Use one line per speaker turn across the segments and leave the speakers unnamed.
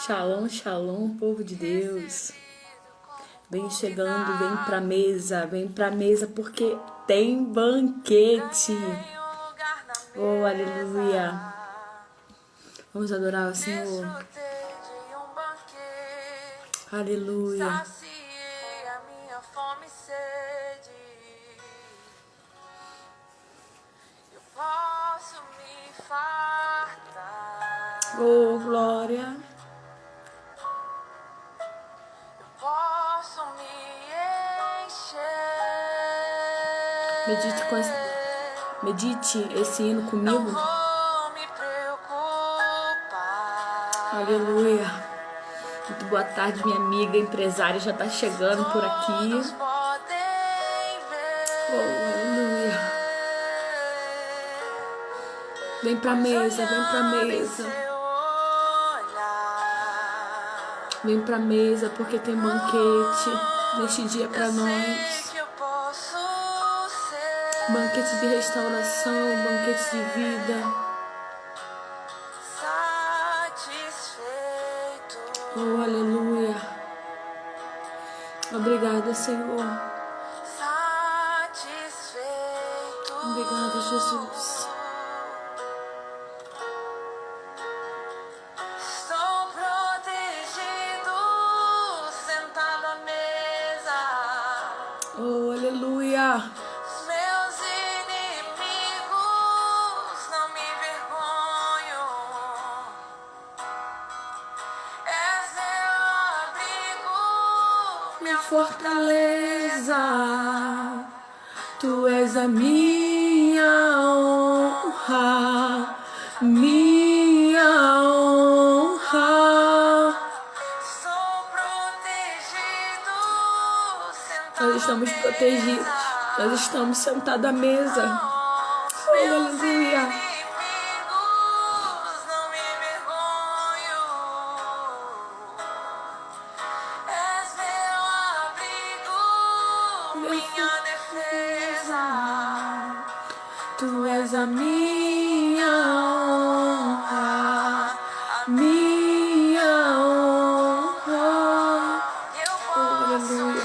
Shalom, shalom, povo de Deus. Vem chegando, vem pra mesa porque tem banquete. Oh, aleluia. Vamos adorar o Senhor. Aleluia. Oh, glória. Medite esse hino comigo. Aleluia. Muito boa tarde, minha amiga empresária já está chegando por aqui. Oh, aleluia. Vem pra mesa, vem pra mesa. Vem pra mesa porque tem banquete neste dia pra nós. Banquete de restauração, banquete de vida. Oh, aleluia. Obrigada, Senhor. Obrigada, Jesus.
Estou protegido, sentado à mesa.
Oh, aleluia.
Meus inimigos, não me envergonho. És meu abrigo, minha
Fortaleza, tu és a minha honra, minha honra.
Estou protegido, sentado
Nós estamos protegidos, nós estamos sentados à mesa. Oh, aleluia.
inimigos, não me envergonho. És meu abrigo, minha defesa.
Tu és a minha honra, minha honra.
Eu posso me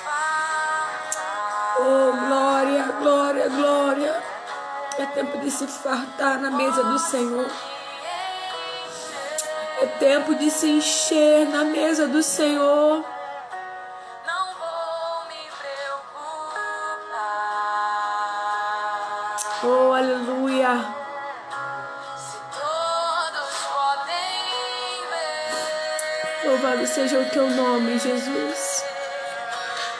fartar.
Oh, glória, glória, glória. É tempo de se fartar na mesa do Senhor. É tempo de se encher na mesa do Senhor.
Não vou me preocupar.
Oh, aleluia.
Se todos podem ver,
Louvado seja o teu nome, Jesus.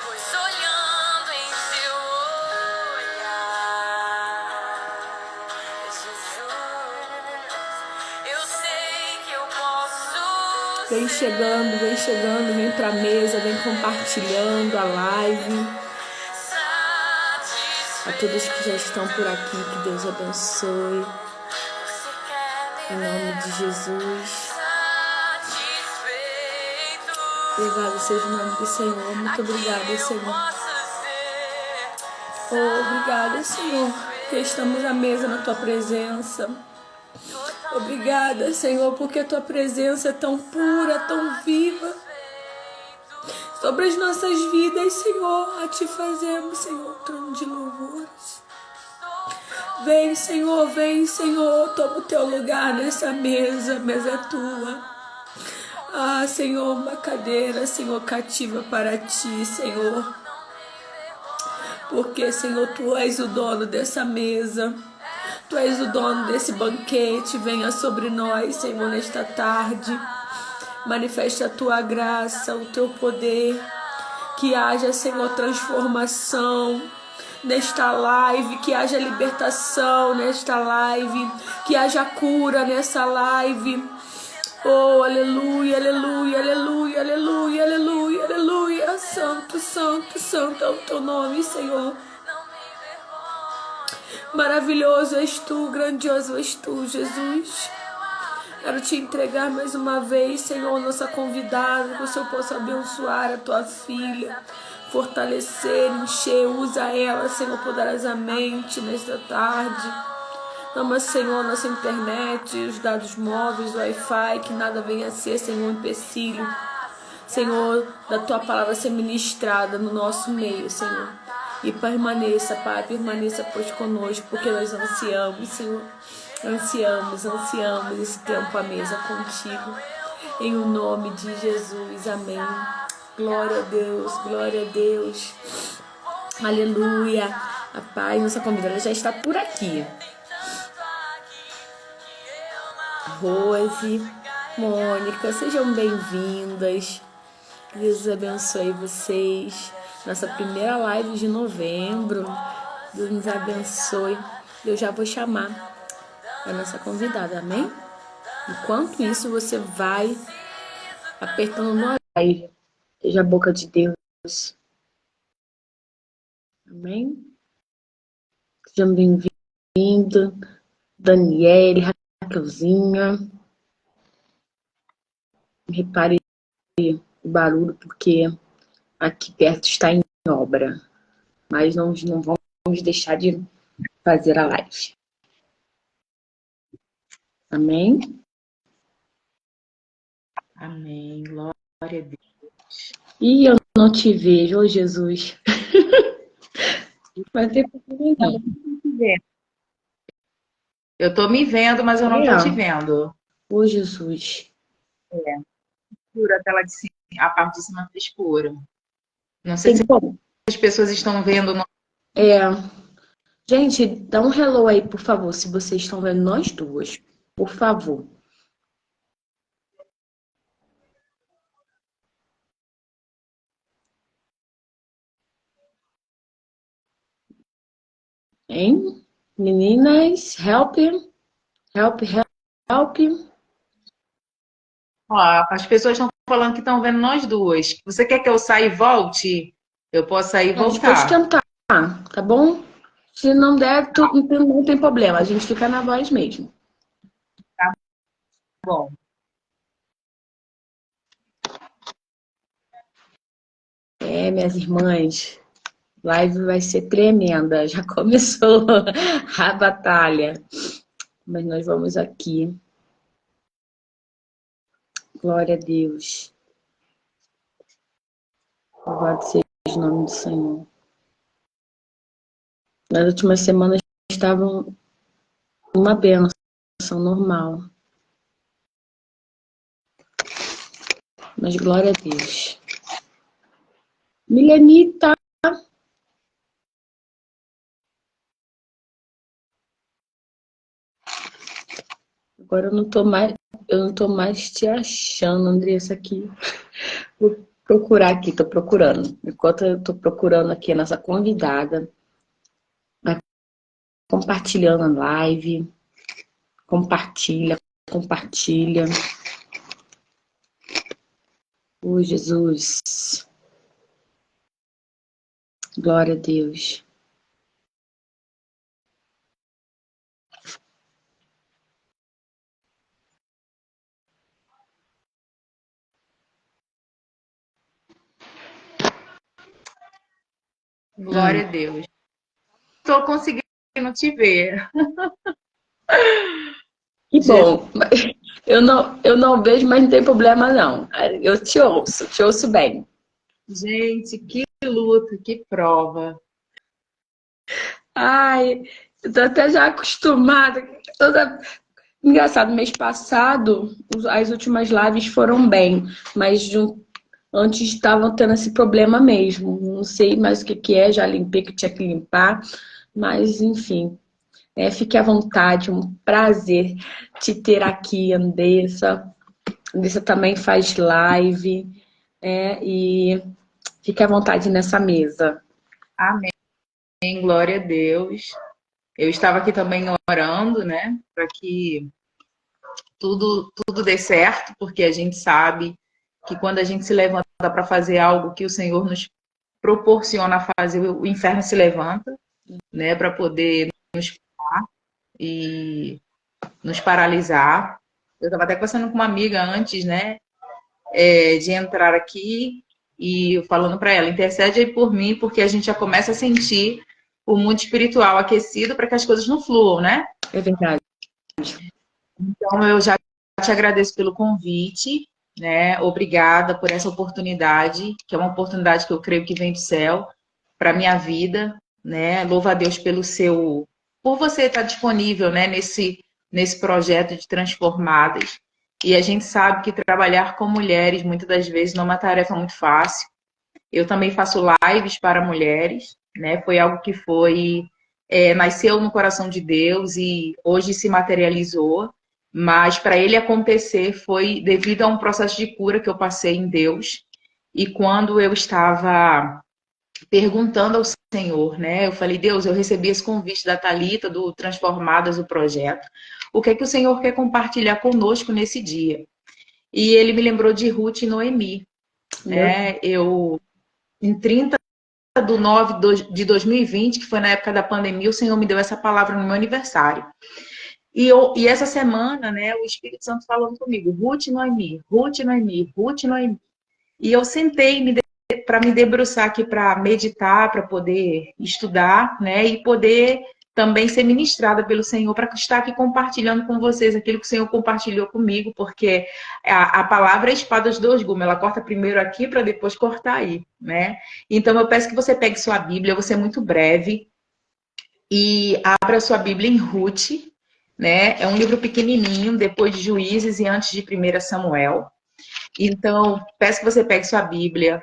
pois olhando em seu olhar, Jesus, eu sei que eu posso
Vem chegando, vem pra mesa, vem compartilhando a live. A todos que já estão por aqui, que Deus abençoe.
Você quer
Em
me
nome
ver
de Jesus.
satisfeito?
Louvado seja o nome do Senhor. Muito obrigada, Senhor.
Posso ser
Oh, obrigada, Senhor, que estamos à mesa na tua presença. Obrigada, Senhor, porque a tua presença é tão pura, tão viva. Sobre as nossas vidas, Senhor, a te fazemos, Senhor, trono de louvores. Vem, Senhor, toma o teu lugar nessa mesa, a mesa é tua. Ah, Senhor, uma cadeira, Senhor, cativa para ti, Senhor. Porque, Senhor, tu és o dono dessa mesa. Tu és o dono desse banquete. Venha sobre nós, Senhor, nesta tarde. Manifesta a tua graça, o teu poder. Que haja, Senhor, transformação nesta live. Que haja libertação nesta live. Que haja cura nessa live. Oh, aleluia, aleluia, aleluia, aleluia, aleluia, aleluia. Santo, santo, santo é o teu nome, Senhor. Maravilhoso és tu, grandioso és tu, Jesus. Quero te entregar mais uma vez, Senhor, nossa convidada, que o Senhor possa abençoar a tua filha, fortalecer, encher, usa ela, Senhor, poderosamente nesta tarde. Toma, Senhor, nossa internet, os dados móveis, o Wi-Fi, que nada venha a ser, Senhor, empecilho. Senhor, da tua palavra ser ministrada no nosso meio, Senhor. E permaneça, Pai, permaneça pois conosco, porque nós ansiamos, Senhor. Ansiamos esse tempo à mesa contigo. Em o nome de Jesus, amém. Glória a Deus, glória a Deus. Aleluia. A paz, nossa convidada já está por aqui. Rose, Mônica, sejam bem-vindas. Deus abençoe vocês. Nossa primeira live de novembro. Deus nos abençoe. Eu já vou chamar a nossa convidada, amém? Enquanto isso, você vai apertando no live. Seja a boca de Deus. Amém? Sejam bem-vindos. Daniele, Raquelzinha. Repare o barulho, porque aqui perto está em obra. Mas nós não vamos deixar de fazer a live. Amém?
Amém. Glória a Deus.
E eu não te vejo, ô Jesus. Vai ter problema não.
Eu tô me vendo, mas eu não tô te vendo.
Ô Jesus.
Escura a tela de cima, a parte de cima tá escura. Não sei se as pessoas estão vendo.
Gente, dá um hello aí, por favor, se vocês estão vendo nós duas. Por favor. Hein? Meninas, help.
Ó, as pessoas estão falando que estão vendo nós duas. Você quer que eu saia e volte? Eu posso sair e voltar.
Pode tentar, tá bom? Se não der, não tem problema. A gente fica na voz mesmo.
Tá bom.
Minhas irmãs, live vai ser tremenda. Já começou a batalha. Mas nós vamos aqui. Glória a Deus. Louvado seja o nome do Senhor. Nas últimas semanas estavam uma bênção normal. Mas glória a Deus. Milenita. Agora eu não tô mais te achando, Andressa, aqui. Vou procurar aqui, tô procurando. Enquanto eu tô procurando aqui a nossa convidada, vai compartilhando a live. Compartilha. Oh, Jesus. Glória a Deus.
Glória a Deus. Estou conseguindo te ver.
Que bom. Eu não vejo, mas não tem problema não. Eu te ouço bem.
Gente, que luta, que prova.
Ai, eu tô até já acostumada. Engraçado, mês passado, as últimas lives foram bem, mas antes estavam tendo esse problema mesmo. Não sei mais o que é, já limpei que tinha que limpar, mas enfim. Fique à vontade, um prazer te ter aqui, Andressa. Andressa também faz live, e fique à vontade nessa mesa.
Amém. Glória a Deus. Eu estava aqui também orando, né, para que tudo dê certo, porque a gente sabe que quando a gente se levanta para fazer algo que o Senhor nos proporciona fazer, o inferno se levanta, né, para poder nos parar e nos paralisar. Eu estava até conversando com uma amiga antes, né, de entrar aqui e falando para ela, intercede aí por mim, porque a gente já começa a sentir o mundo espiritual aquecido para que as coisas não fluam, né? É verdade. Então, eu já te agradeço pelo convite, né? Obrigada por essa oportunidade, que é uma oportunidade que eu creio que vem do céu para minha vida, né? Louvo a Deus por você estar disponível, né, nesse projeto de Transformadas. E a gente sabe que trabalhar com mulheres muitas das vezes não é uma tarefa muito fácil. Eu também faço lives para mulheres, né? Foi algo que nasceu no coração de Deus e hoje se materializou. Mas para ele acontecer foi devido a um processo de cura que eu passei em Deus. E quando eu estava perguntando ao Senhor, né? Eu falei, Deus, eu recebi esse convite da Thalita, do Transformadas, o projeto. O que é que o Senhor quer compartilhar conosco nesse dia? E ele me lembrou de Ruth e Noemi, né? Em 30 de nove de 2020, que foi na época da pandemia, o Senhor me deu essa palavra no meu aniversário. E essa semana, né, o Espírito Santo falando comigo, Ruth e Noemi, Ruth e Noemi, Ruth e Noemi. E eu sentei para me debruçar aqui, para meditar, para poder estudar, né, e poder também ser ministrada pelo Senhor, para estar aqui compartilhando com vocês aquilo que o Senhor compartilhou comigo, porque a palavra é a espada de dois gumes, ela corta primeiro aqui para depois cortar aí, né? Então eu peço que você pegue sua Bíblia, eu vou ser muito breve, e abra sua Bíblia em Ruth, né? É um livro pequenininho, depois de Juízes e antes de 1 Samuel. Então, peço que você pegue sua Bíblia,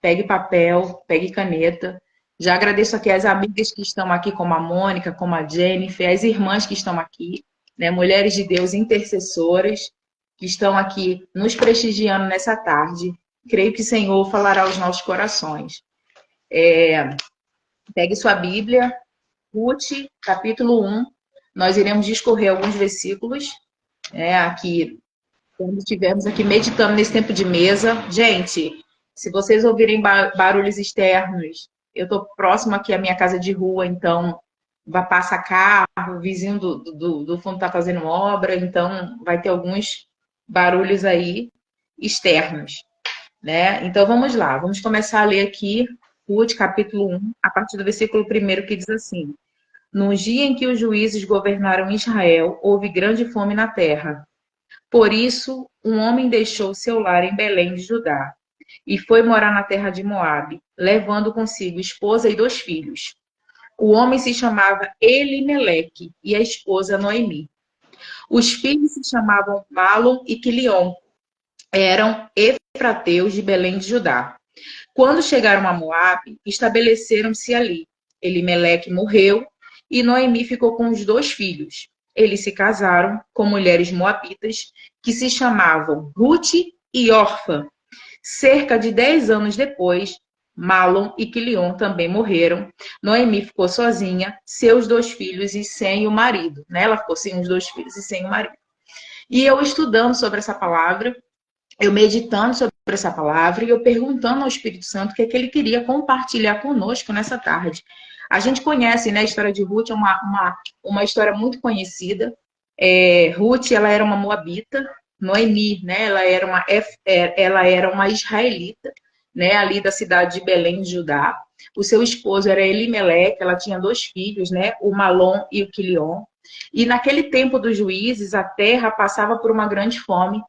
pegue papel, pegue caneta. Já agradeço aqui as amigas que estão aqui, como a Mônica, como a Jennifer, as irmãs que estão aqui, né? Mulheres de Deus intercessoras, que estão aqui nos prestigiando nessa tarde. Creio que o Senhor falará aos nossos corações. Pegue sua Bíblia, Ruth, capítulo 1. Nós iremos discorrer alguns versículos, aqui, quando estivermos aqui meditando nesse tempo de mesa. Gente, se vocês ouvirem barulhos externos, eu estou próximo aqui à minha casa de rua, então passa carro, o vizinho do fundo está fazendo obra, então vai ter alguns barulhos aí externos, né? Então vamos lá, vamos começar a ler aqui Ruth, capítulo 1, a partir do versículo 1, que diz assim: No dia em que os juízes governaram Israel, houve grande fome na terra. Por isso, um homem deixou seu lar em Belém de Judá e foi morar na terra de Moabe, levando consigo esposa e 2 filhos. O homem se chamava Elimeleque e a esposa Noemi. Os filhos se chamavam Malom e Quilion. Eram efrateus de Belém de Judá. Quando chegaram a Moabe, estabeleceram-se ali. Elimeleque morreu e Noemi ficou com os 2 filhos. Eles se casaram com mulheres moabitas que se chamavam Ruth e Orfa. Cerca de 10 anos depois, Malom e Quilion também morreram. Noemi ficou sozinha, seus 2 filhos e sem o marido. Né? Ela ficou sem os 2 filhos e sem o marido. E eu estudando sobre essa palavra, eu meditando sobre essa palavra e eu perguntando ao Espírito Santo o que é que ele queria compartilhar conosco nessa tarde. A gente conhece, né, a história de Ruth, é uma história muito conhecida. Ruth, ela era uma moabita. Noemi, né, ela era uma israelita, né, ali da cidade de Belém, de Judá. O seu esposo era Elimeleque, ela tinha 2 filhos, né, o Malom e o Quilion. E naquele tempo dos juízes, a terra passava por uma grande fome.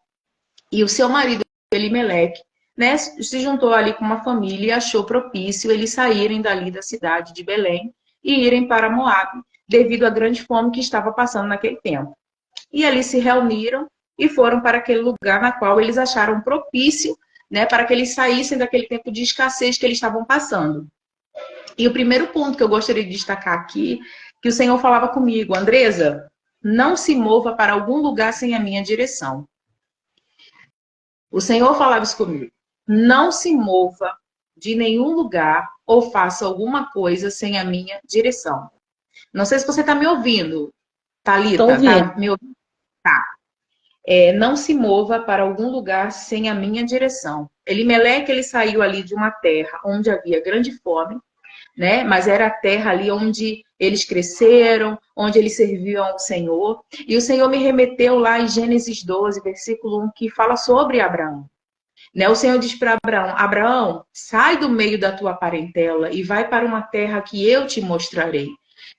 E o seu marido, Elimeleque, né, se juntou ali com uma família e achou propício eles saírem dali da cidade de Belém e irem para Moabe, devido à grande fome que estava passando naquele tempo. E ali se reuniram e foram para aquele lugar na qual eles acharam propício, né, para que eles saíssem daquele tempo de escassez que eles estavam passando. E o primeiro ponto que eu gostaria de destacar aqui, que o Senhor falava comigo: Andresa, não se mova para algum lugar sem a minha direção. O Senhor falava isso comigo. Não se mova de nenhum lugar ou faça alguma coisa sem a minha direção. Não sei se você está me ouvindo, Thalita. Tá me ouvindo? Tá. Não se mova para algum lugar sem a minha direção. Elimeleque, ele saiu ali de uma terra onde havia grande fome, né? Mas era a terra ali onde eles cresceram, onde eles serviam ao Senhor. E o Senhor me remeteu lá em Gênesis 12, versículo 1, que fala sobre Abraão. Né? O Senhor diz para Abraão: Abraão, sai do meio da tua parentela e vai para uma terra que eu te mostrarei.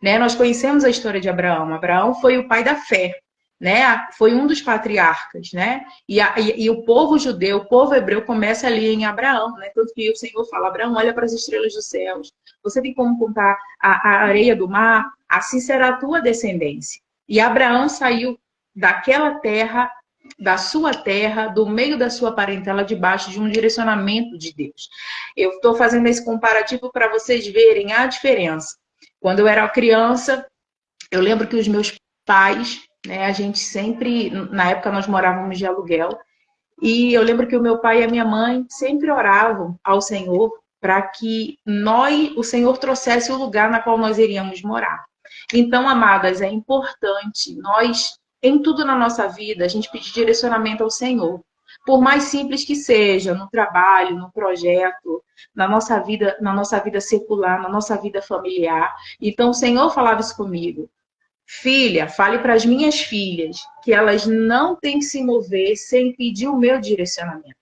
né? Nós conhecemos a história de Abraão. Abraão foi o pai da fé, né? Foi um dos patriarcas, né? E o povo judeu, o povo hebreu começa ali em Abraão, né? Tanto que o Senhor fala, Abraão, olha para as estrelas dos céus. Você tem como contar a areia do mar? Assim será a tua descendência. E Abraão saiu daquela terra, da sua terra, do meio da sua parentela, debaixo de um direcionamento de Deus. Eu estou fazendo esse comparativo para vocês verem a diferença. Quando eu era criança, eu lembro que os meus pais, né, a gente sempre, na época nós morávamos de aluguel, e eu lembro que o meu pai e a minha mãe sempre oravam ao Senhor para que o Senhor trouxesse o lugar na qual nós iríamos morar. Então, amadas, é importante nós, em tudo na nossa vida, a gente pedir direcionamento ao Senhor. Por mais simples que seja, no trabalho, no projeto, na nossa vida secular, na nossa vida familiar. Então, o Senhor falava isso comigo. Filha, fale para as minhas filhas que elas não têm que se mover sem pedir o meu direcionamento.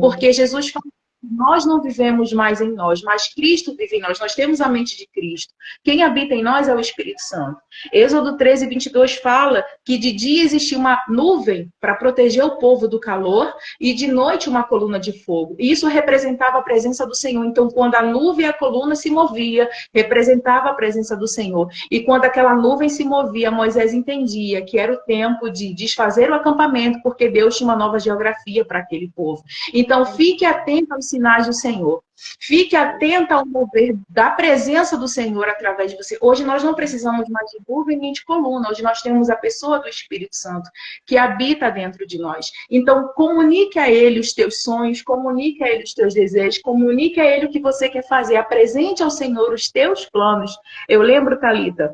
Porque Jesus fala nós não vivemos mais em nós, mas Cristo vive em nós. Nós temos a mente de Cristo. Quem habita em nós é o Espírito Santo. Êxodo 13:22 fala que de dia existia uma nuvem para proteger o povo do calor e de noite uma coluna de fogo. E isso representava a presença do Senhor. Então, quando a nuvem e a coluna se movia, representava a presença do Senhor. E quando aquela nuvem se movia, Moisés entendia que era o tempo de desfazer o acampamento, porque Deus tinha uma nova geografia para aquele povo. Então, fique atento aos sinais do Senhor. Fique atento ao mover da presença do Senhor através de você. Hoje nós não precisamos mais de nuvem nem de coluna. Hoje nós temos a pessoa do Espírito Santo que habita dentro de nós. Então, comunique a Ele os teus sonhos, comunique a Ele os teus desejos, comunique a Ele o que você quer fazer. Apresente ao Senhor os teus planos. Eu lembro, Thalita,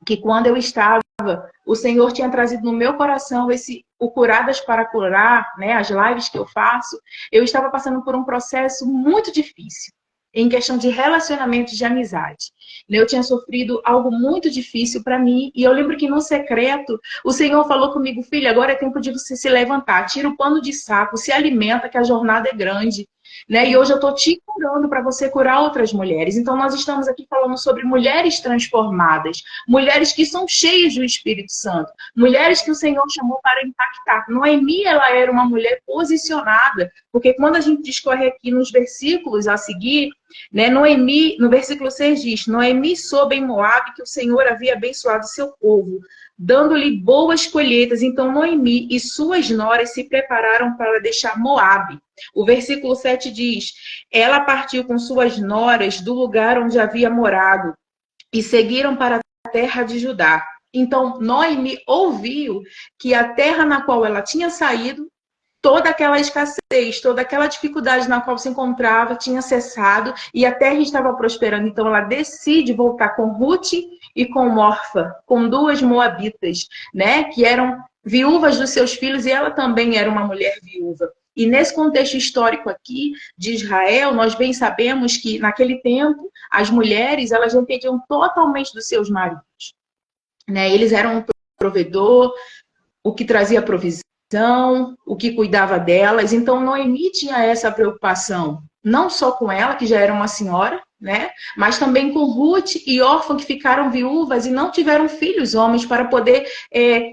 que quando eu estava, o Senhor tinha trazido no meu coração o Curadas para Curar, né, as lives que eu faço. Eu estava passando por um processo muito difícil em questão de relacionamento de amizade. Eu tinha sofrido algo muito difícil para mim e eu lembro que no secreto o Senhor falou comigo, filha, agora é tempo de você se levantar, tira o pano de saco, se alimenta que a jornada é grande. Né? E hoje eu estou te curando para você curar outras mulheres. Então nós estamos aqui falando sobre mulheres transformadas, mulheres que são cheias do Espírito Santo, mulheres que o Senhor chamou para impactar. Noemi, ela era uma mulher posicionada, porque quando a gente discorre aqui nos versículos a seguir, né, Noemi, no versículo 6 diz, Noemi soube em Moabe que o Senhor havia abençoado seu povo, dando-lhe boas colheitas. Então Noemi e suas noras se prepararam para deixar Moabe. O versículo 7 diz, ela partiu com suas noras do lugar onde havia morado e seguiram para a terra de Judá. Então Noemi ouviu que a terra na qual ela tinha saído, toda aquela escassez, toda aquela dificuldade na qual se encontrava tinha cessado e a terra estava prosperando. Então ela decide voltar com Ruth e com Orfa, com duas moabitas, né, que eram viúvas dos seus filhos e ela também era uma mulher viúva. E nesse contexto histórico aqui de Israel, nós bem sabemos que naquele tempo as mulheres elas dependiam totalmente dos seus maridos, né? Eles eram um provedor, o que trazia provisão, o que cuidava delas. Então Noemi tinha essa preocupação, não só com ela, que já era uma senhora, né? Mas também com Ruth e Orfa, que ficaram viúvas e não tiveram filhos homens para poder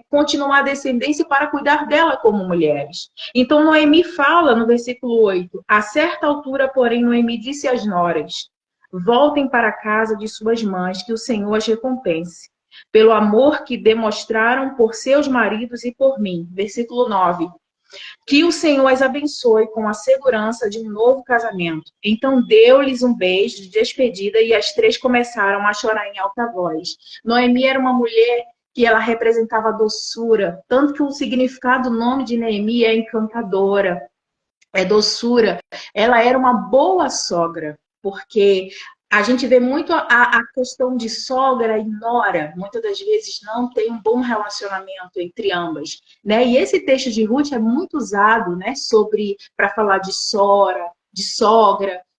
continuar a descendência e para cuidar dela como mulheres. Então Noemi fala no versículo 8, a certa altura, porém, Noemi disse às noras, voltem para a casa de suas mães, que o Senhor as recompense pelo amor que demonstraram por seus maridos e por mim. Versículo 9. Que o Senhor as abençoe com a segurança de um novo casamento. Então deu-lhes um beijo de despedida e as três começaram a chorar em alta voz. Noemi era uma mulher que ela representava doçura, tanto que o significado do nome de Noemi é encantadora, é doçura. Ela era uma boa sogra, porque a gente vê muito a questão de sogra e nora. Muitas das vezes não tem um bom relacionamento entre ambas, né? E esse texto de Ruth é muito usado, né, para falar de sogra,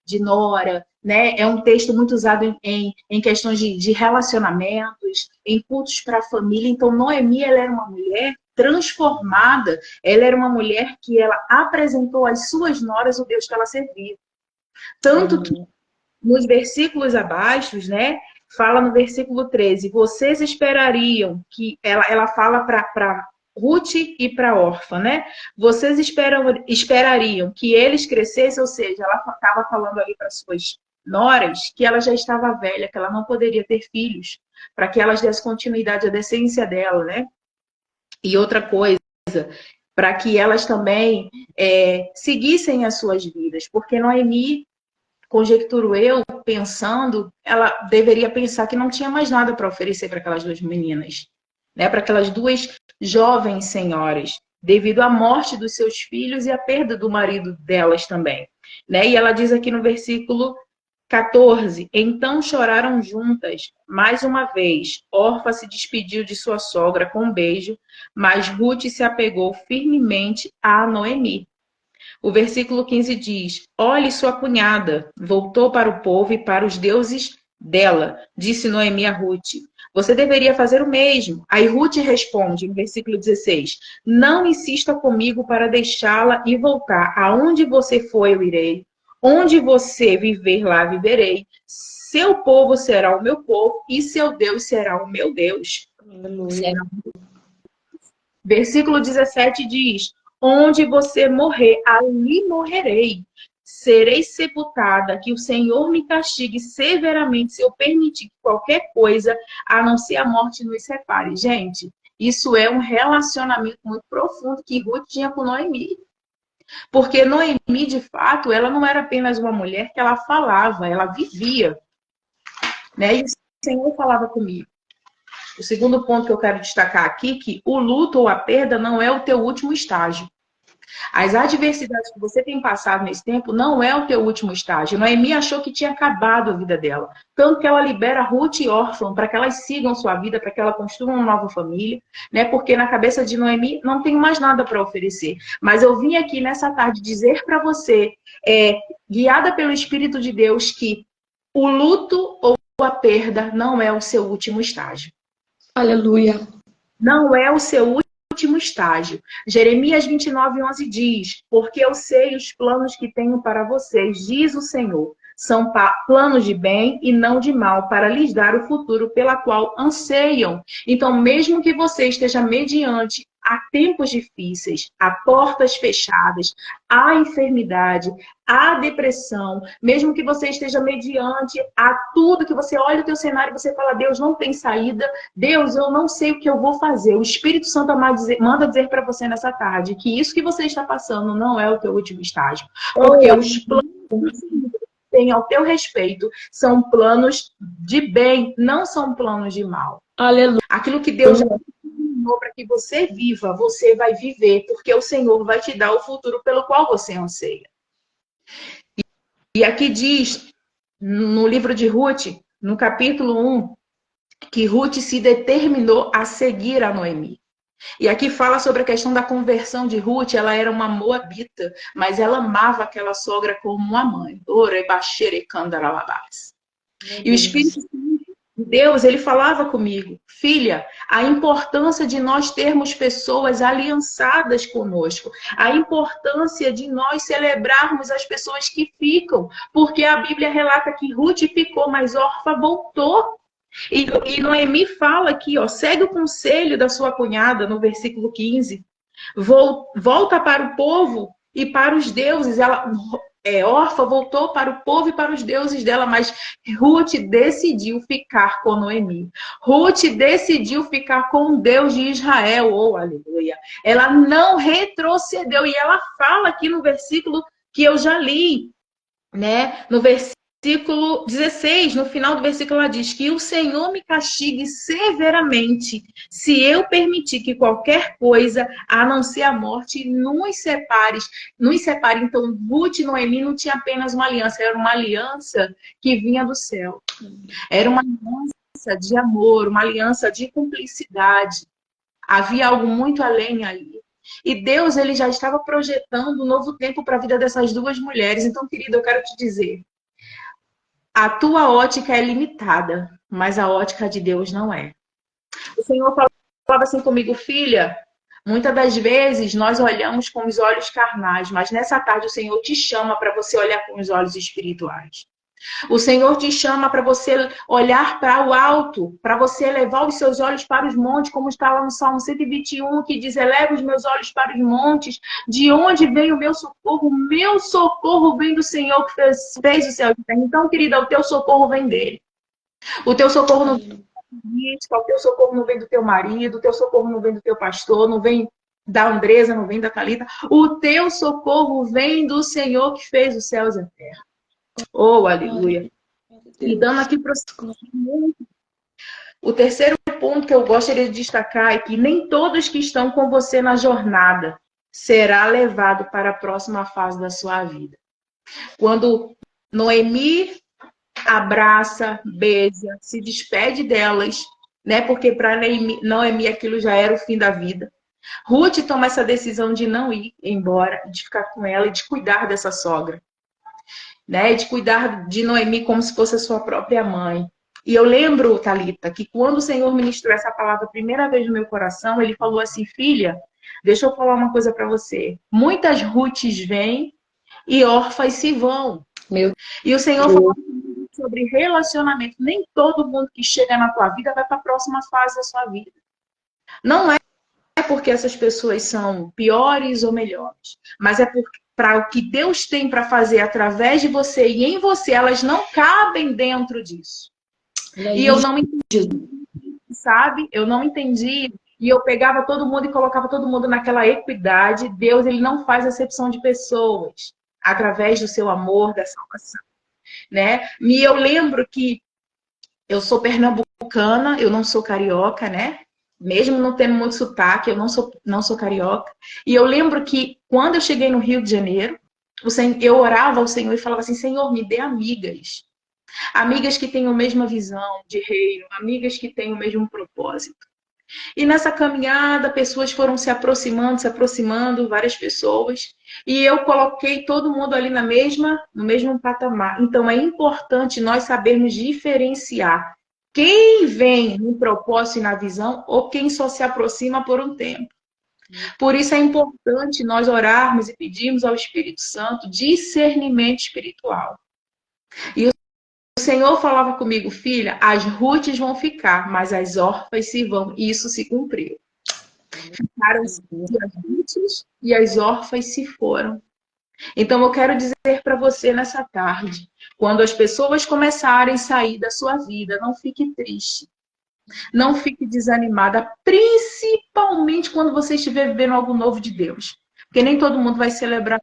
de nora, né? É um texto muito usado em questões de relacionamentos, em cultos para a família. Então Noemi, ela era uma mulher transformada, ela era uma mulher que ela apresentou às suas noras o Deus que ela servia. Tanto que nos versículos abaixo, né, fala no versículo 13, vocês esperariam que... Ela fala para Ruth e para Orfa, né? Vocês esperariam que eles crescessem, ou seja, ela estava falando ali para suas noras que ela já estava velha, que ela não poderia ter filhos, para que elas dessem continuidade à descendência dela, né? E outra coisa, para que elas também seguissem as suas vidas, porque Noemi, conjecturo eu, pensando, ela deveria pensar que não tinha mais nada para oferecer para aquelas duas meninas, né? Para aquelas duas jovens senhoras, devido à morte dos seus filhos e à perda do marido delas também, né? E ela diz aqui no versículo 14, então choraram juntas. Mais uma vez, Orfa se despediu de sua sogra com um beijo, mas Ruth se apegou firmemente a Noemi. O versículo 15 diz, olhe sua cunhada, voltou para o povo e para os deuses dela, disse Noemi a Ruth. Você deveria fazer o mesmo. Aí Ruth responde, no versículo 16, não insista comigo para deixá-la e voltar. Aonde você foi, eu irei. Onde você viver, lá viverei. Seu povo será o meu povo e seu Deus será o meu Deus.
Aleluia.
Versículo 17 diz, onde você morrer, ali morrerei. Serei sepultada, que o Senhor me castigue severamente se eu permitir que qualquer coisa, a não ser a morte, nos separe. Gente, isso é um relacionamento muito profundo que Ruth tinha com Noemi. Porque Noemi, de fato, ela não era apenas uma mulher que ela falava, ela vivia. Né? E o Senhor falava comigo. O segundo ponto que eu quero destacar aqui, que o luto ou a perda não é o teu último estágio. As adversidades que você tem passado nesse tempo não é o teu último estágio. Noemi achou que tinha acabado a vida dela. Tanto que ela libera Ruth e Orfa para que elas sigam sua vida, para que ela construa uma nova família, né? Porque na cabeça de Noemi não tem mais nada para oferecer. Mas eu vim aqui nessa tarde dizer para você, guiada pelo Espírito de Deus, que o luto ou a perda não é o seu último estágio.
Aleluia.
Não é o seu último estágio. Jeremias 29:11 diz, porque eu sei os planos que tenho para vocês, diz o Senhor. São planos de bem e não de mal, para lhes dar o futuro pela qual anseiam. Então, mesmo que você esteja mediante a tempos difíceis, a portas fechadas, a enfermidade, a depressão, mesmo que você esteja mediante a tudo, que você olha o teu cenário e você fala, Deus, não tem saída, Deus, eu não sei o que eu vou fazer. O Espírito Santo manda dizer para você nessa tarde que isso que você está passando não é o teu último estágio. Porque os planos tem ao teu respeito são planos de bem, não são planos de mal.
Aleluia.
Aquilo que Deus já determinou para que você viva, você vai viver, porque o Senhor vai te dar o futuro pelo qual você anseia. E aqui diz, no livro de Ruth, no capítulo 1, que Ruth se determinou a seguir a Noemi. E aqui fala sobre a questão da conversão de Ruth. Ela era uma moabita, mas ela amava aquela sogra como uma mãe. E o Espírito Santo de Deus, ele falava comigo, filha, a importância de nós termos pessoas aliançadas conosco, a importância de nós celebrarmos as pessoas que ficam, porque a Bíblia relata que Ruth ficou, mas Orfa voltou. E Noemi fala aqui, ó, segue o conselho da sua cunhada, no versículo 15. Volta para o povo e para os deuses. Orfa voltou para o povo e para os deuses dela, mas Ruth decidiu ficar com Noemi. Ruth decidiu ficar com o Deus de Israel. Oh, aleluia. Ela não retrocedeu. E ela fala aqui no versículo que eu já li, né? No versículo 16, no final do versículo, ela diz que o Senhor me castigue severamente se eu permitir que qualquer coisa, a não ser a morte, nos separe. Então, Ruth e Noemi não tinha apenas uma aliança, era uma aliança que vinha do céu. Era uma aliança de amor, uma aliança de cumplicidade. Havia algo muito além ali. E Deus, ele já estava projetando um novo tempo para a vida dessas duas mulheres. Então, querida, eu quero te dizer, a tua ótica é limitada, mas a ótica de Deus não é. O Senhor falava assim comigo, filha, muitas das vezes nós olhamos com os olhos carnais, mas nessa tarde o Senhor te chama para você olhar com os olhos espirituais. O Senhor te chama para você olhar para o alto, para você elevar os seus olhos para os montes, como está lá no Salmo 121, que diz: eleva os meus olhos para os montes, de onde vem o meu socorro? O meu socorro vem do Senhor que fez o céu e a terra. Então, querida, o teu socorro vem dele. O teu socorro não vem do político, o teu socorro não vem do teu marido, o teu socorro não vem do teu pastor, não vem da Andresa, não vem da Thalita. O teu socorro vem do Senhor que fez os céus e a terra. Oh, aleluia. E dando aqui para o terceiro ponto que eu gostaria de destacar é que nem todos que estão com você na jornada será levado para a próxima fase da sua vida. Quando Noemi abraça, beija, se despede delas, né? Porque para Noemi aquilo já era o fim da vida. Ruth toma essa decisão de não ir embora, de ficar com ela e de cuidar dessa sogra, né? De cuidar de Noemi como se fosse a sua própria mãe. E eu lembro, Thalita, que quando o Senhor ministrou essa palavra a primeira vez no meu coração, ele falou assim: filha, deixa eu falar uma coisa para você. Muitas Ruths vêm e órfãs se vão. E o Senhor falou sobre relacionamento. Nem todo mundo que chega na tua vida vai para a próxima fase da sua vida. Não é porque essas pessoas são piores ou melhores, mas é para o que Deus tem para fazer através de você e em você, elas não cabem dentro disso. E eu não entendi, sabe? Eu não entendi. E eu pegava todo mundo e colocava todo mundo naquela equidade. Deus, ele não faz acepção de pessoas através do seu amor, da salvação, né? E eu lembro que eu sou pernambucana, eu não sou carioca, né? Mesmo não tendo muito sotaque, eu não sou carioca. E eu lembro que quando eu cheguei no Rio de Janeiro, eu orava ao Senhor e falava assim: Senhor, me dê amigas. Amigas que tenham a mesma visão de reino, amigas que tenham o mesmo propósito. E nessa caminhada, pessoas foram se aproximando, várias pessoas. E eu coloquei todo mundo ali no mesmo patamar. Então é importante nós sabermos diferenciar quem vem no propósito e na visão ou quem só se aproxima por um tempo. Por isso é importante nós orarmos e pedirmos ao Espírito Santo discernimento espiritual. E o Senhor falava comigo: filha, as Ruths vão ficar, mas as órfãs se vão. E isso se cumpriu. Ficaram-se as Ruths e as órfãs se foram. Então eu quero dizer para você nessa tarde, quando as pessoas começarem a sair da sua vida, não fique triste. Não fique desanimada, principalmente quando você estiver vivendo algo novo de Deus. Porque nem todo mundo vai celebrar,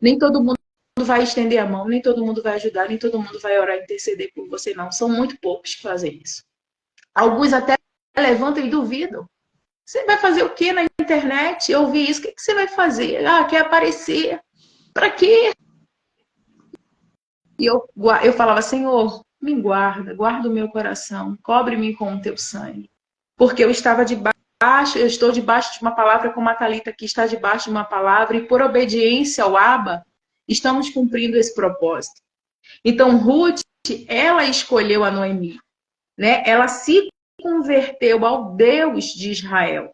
nem todo mundo vai estender a mão, nem todo mundo vai ajudar, nem todo mundo vai orar e interceder por você, não. São muito poucos que fazem isso. Alguns até levantam e duvidam. Você vai fazer o que na internet? Eu ouvi isso, o que você vai fazer? Ah, quer aparecer. Para quê? E eu falava: Senhor, me guarda o meu coração, cobre-me com o teu sangue. Porque eu estou debaixo de uma palavra, como a Thalita aqui está debaixo de uma palavra, e por obediência ao Abba, estamos cumprindo esse propósito. Então, Ruth, ela escolheu a Noemi, né? Ela se converteu ao Deus de Israel.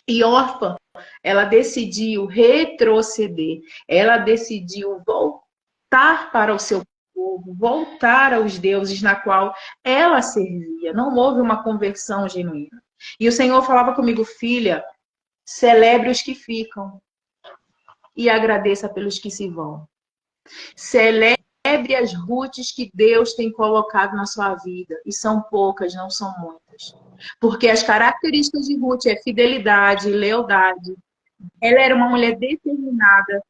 E órfã, ela decidiu retroceder, ela decidiu voltar para o seu povo, voltar aos deuses na qual ela servia. Não houve uma conversão genuína. E o Senhor falava comigo: filha, celebre os que ficam e agradeça pelos que se vão. Celebre as Ruths que Deus tem colocado na sua vida. E são poucas, não são muitas. Porque as características de Ruth é fidelidade, lealdade. Ela era uma mulher determinada.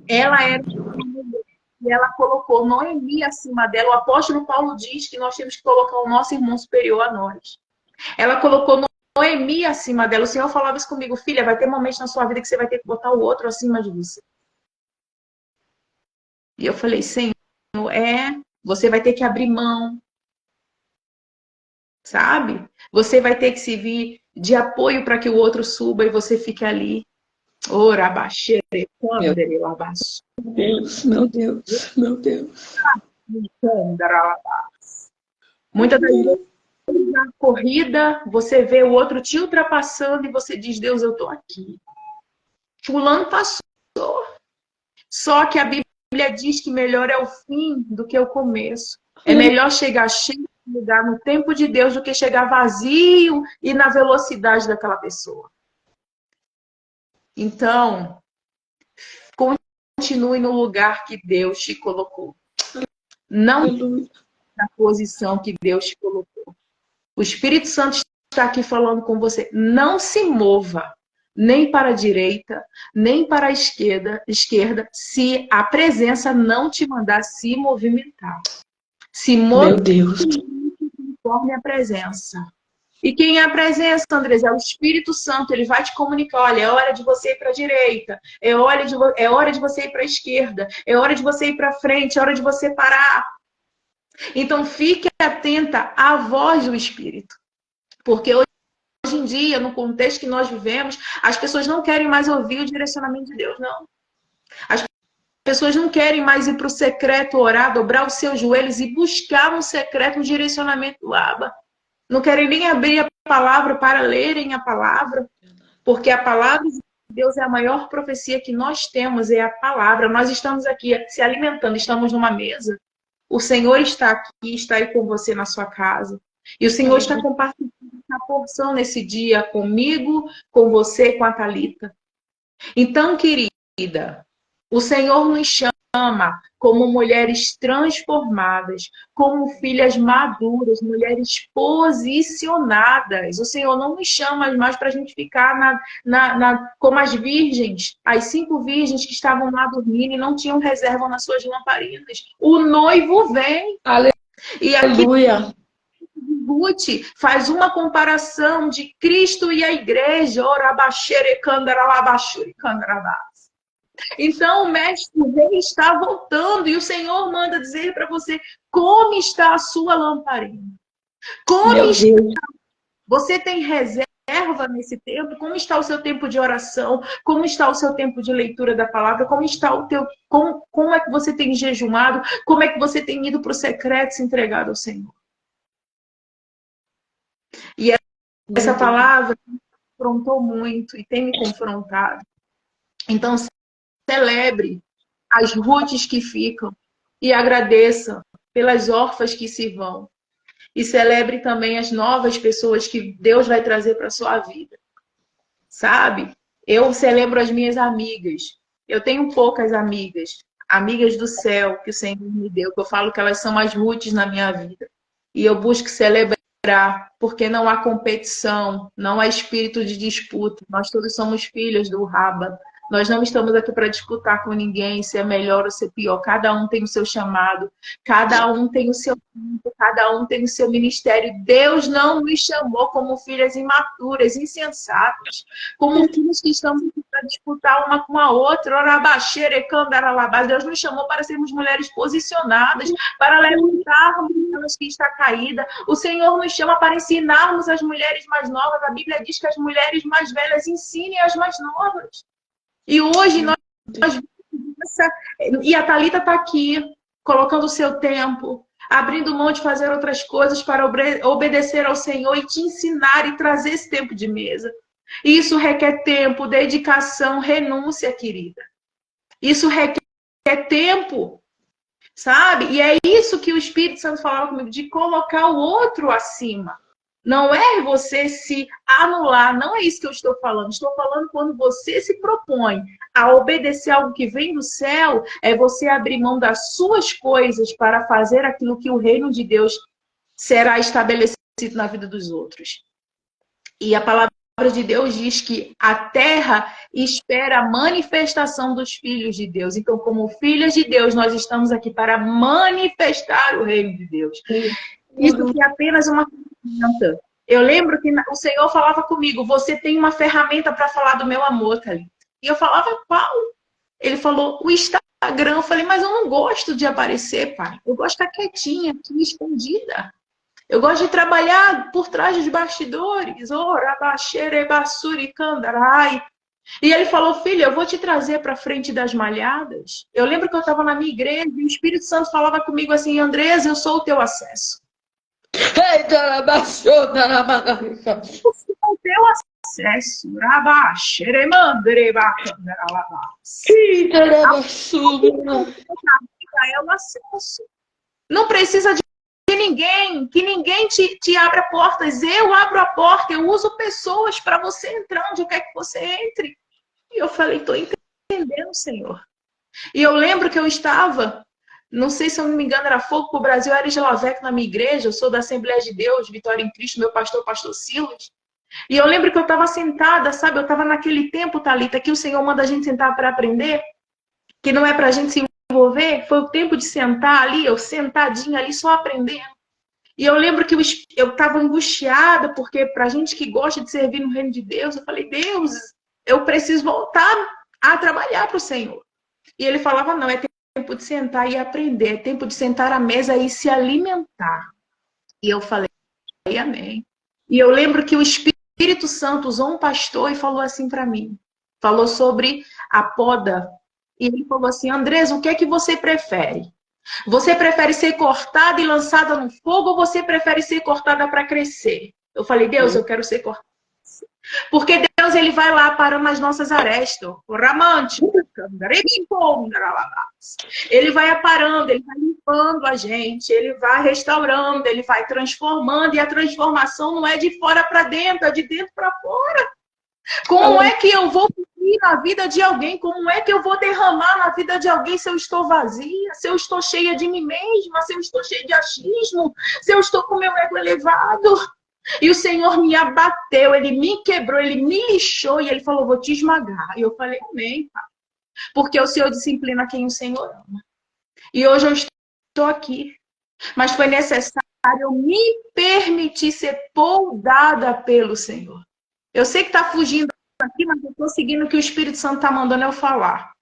Ela era uma mulher e ela colocou Noemi acima dela. O apóstolo Paulo diz que nós temos que colocar o nosso irmão superior a nós. Ela colocou Noemi acima dela. O Senhor falava isso comigo: filha, vai ter momentos na sua vida que você vai ter que botar o outro acima de você. E eu falei: Senhor, você vai ter que abrir mão. Sabe? Você vai ter que servir de apoio para que o outro suba e você fique ali.
Meu Deus, meu Deus.
Muitas das vezes na corrida, você vê o outro te ultrapassando e você diz: Deus, eu estou aqui. Fulano passou. Só que a Bíblia Bíblia diz que melhor é o fim do que o começo. É melhor chegar cheio de lugar no tempo de Deus do que chegar vazio e na velocidade daquela pessoa. Então, continue no lugar que Deus te colocou. Não na posição que Deus te colocou. O Espírito Santo está aqui falando com você. Não se mova nem para a direita, nem para a esquerda, se a presença não te mandar se movimentar. Se
Meu Deus.
conforme a presença. E quem é a presença, Andres? É o Espírito Santo. Ele vai te comunicar. Olha, é hora de você ir para a direita. É hora de você ir para a esquerda. É hora de você ir para frente. É hora de você parar. Então, fique atenta à voz do Espírito. Porque hoje em dia, no contexto que nós vivemos, as pessoas não querem mais ouvir o direcionamento de Deus, não. As pessoas não querem mais ir para o secreto orar, dobrar os seus joelhos e buscar no secreto um direcionamento do Abba. Não querem nem abrir a palavra para lerem a palavra, porque a palavra de Deus é a maior profecia que nós temos, é a palavra. Nós estamos aqui se alimentando, estamos numa mesa. O Senhor está aqui, está aí com você na sua casa. E o Senhor está compartilhando essa porção nesse dia comigo, com você, com a Thalita. Então, querida, o Senhor nos chama como mulheres transformadas, como filhas maduras, mulheres posicionadas. O Senhor não nos chama mais para a gente ficar como as virgens, as 5 virgens que estavam lá dormindo e não tinham reserva nas suas lamparinas. O noivo vem. E aqui Ruth faz uma comparação de Cristo e a igreja. Então, o mestre rei está voltando e o Senhor manda dizer para você como está a sua lamparina. Como está? Você tem reserva nesse tempo? Como está o seu tempo de oração? Como está o seu tempo de leitura da palavra? Como está o teu, como é que você tem jejumado? Como é que você tem ido para o secreto se entregado ao Senhor? E essa palavra me confrontou muito e tem me confrontado. Então, celebre as Ruths que ficam e agradeça pelas órfãs que se vão. E celebre também as novas pessoas que Deus vai trazer para a sua vida. Sabe? Eu celebro as minhas amigas. Eu tenho poucas amigas. Amigas do céu que o Senhor me deu. Que eu falo que elas são as Ruths na minha vida. E eu busco celebrar, porque não há competição, não há espírito de disputa. Nós todos somos filhos do Rabba. Nós não estamos aqui para disputar com ninguém se é melhor ou se é pior. Cada um tem o seu chamado, cada um tem o seu tempo, cada um tem o seu ministério. Deus não nos chamou como filhas imaturas, insensatas, como filhos que estamos aqui para disputar uma com a outra. Deus nos chamou para sermos mulheres posicionadas, para levantarmos aquelas que está caída. O Senhor nos chama para ensinarmos as mulheres mais novas. A Bíblia diz que as mulheres mais velhas ensinem as mais novas. E hoje nós e a Thalita está aqui, colocando o seu tempo, abrindo mão de fazer outras coisas para obedecer ao Senhor e te ensinar e trazer esse tempo de mesa. Isso requer tempo, dedicação, renúncia, querida. Isso requer tempo, sabe? E é isso que o Espírito Santo falava comigo, de colocar o outro acima. Não é você se anular, não é isso que eu estou falando. Estou falando quando você se propõe a obedecer algo que vem do céu, é você abrir mão das suas coisas para fazer aquilo que o reino de Deus será estabelecido na vida dos outros. E a palavra de Deus diz que a terra espera a manifestação dos filhos de Deus. Então, como filhas de Deus, nós estamos aqui para manifestar o reino de Deus. Isso é apenas uma ferramenta. Eu lembro que o Senhor falava comigo, você tem uma ferramenta para falar do meu amor, Thalita. E eu falava, qual? Ele falou, o Instagram. Eu falei, mas eu não gosto de aparecer, pai. Eu gosto de estar quietinha, aqui, escondida. Eu gosto de trabalhar por trás dos bastidores. E ele falou, filha, eu vou te trazer para frente das malhadas. Eu lembro que eu estava na minha igreja e o Espírito Santo falava comigo assim, Andresa, eu sou o teu acesso. Eu sou o teu É o acesso. Não precisa de ninguém, que ninguém te abra portas. Eu abro a porta, eu uso pessoas para você entrar onde eu quero que você entre. E eu falei, estou entendendo, Senhor. E eu lembro que eu estava, não sei se eu não me engano, era Fogo para o Brasil, era de Laveco na minha igreja, eu sou da Assembleia de Deus, Vitória em Cristo, meu pastor, pastor Silas. E eu lembro que eu estava sentada, sabe? Eu estava naquele tempo, Thalita, que o Senhor manda a gente sentar para aprender, que não é para a gente se envolver. Foi o tempo de sentar ali, eu sentadinha ali, só aprendendo. E eu lembro que eu estava angustiada, porque para gente que gosta de servir no reino de Deus, eu falei, Deus, eu preciso voltar a trabalhar para o Senhor. E ele falava, não, é tempo de sentar e aprender, é tempo de sentar à mesa e se alimentar. E eu falei, amém. E eu lembro que o Espírito Santo usou um pastor e falou assim para mim, falou sobre a poda. E ele falou assim, Andresa, o que é que você prefere? Você prefere ser cortada e lançada no fogo ou você prefere ser cortada para crescer? Eu falei, Deus, eu quero ser cortada. Porque Deus, ele vai lá parando as nossas arestas. Ele vai aparando, ele vai limpando a gente, ele vai restaurando, ele vai transformando. E a transformação não é de fora para dentro, é de dentro para fora. Como é que eu vou fluir na vida de alguém? Como é que eu vou derramar na vida de alguém se eu estou vazia? Se eu estou cheia de mim mesma? Se eu estou cheia de achismo? Se eu estou com meu ego elevado? E o Senhor me abateu, ele me quebrou, ele me lixou e ele falou, vou te esmagar. E eu falei, amém, Pai. Porque o Senhor disciplina quem o Senhor ama. E hoje eu estou aqui. Mas foi necessário eu me permitir ser poldada pelo Senhor. Eu sei que está fugindo aqui, mas eu estou seguindo o que o Espírito Santo está mandando eu falar.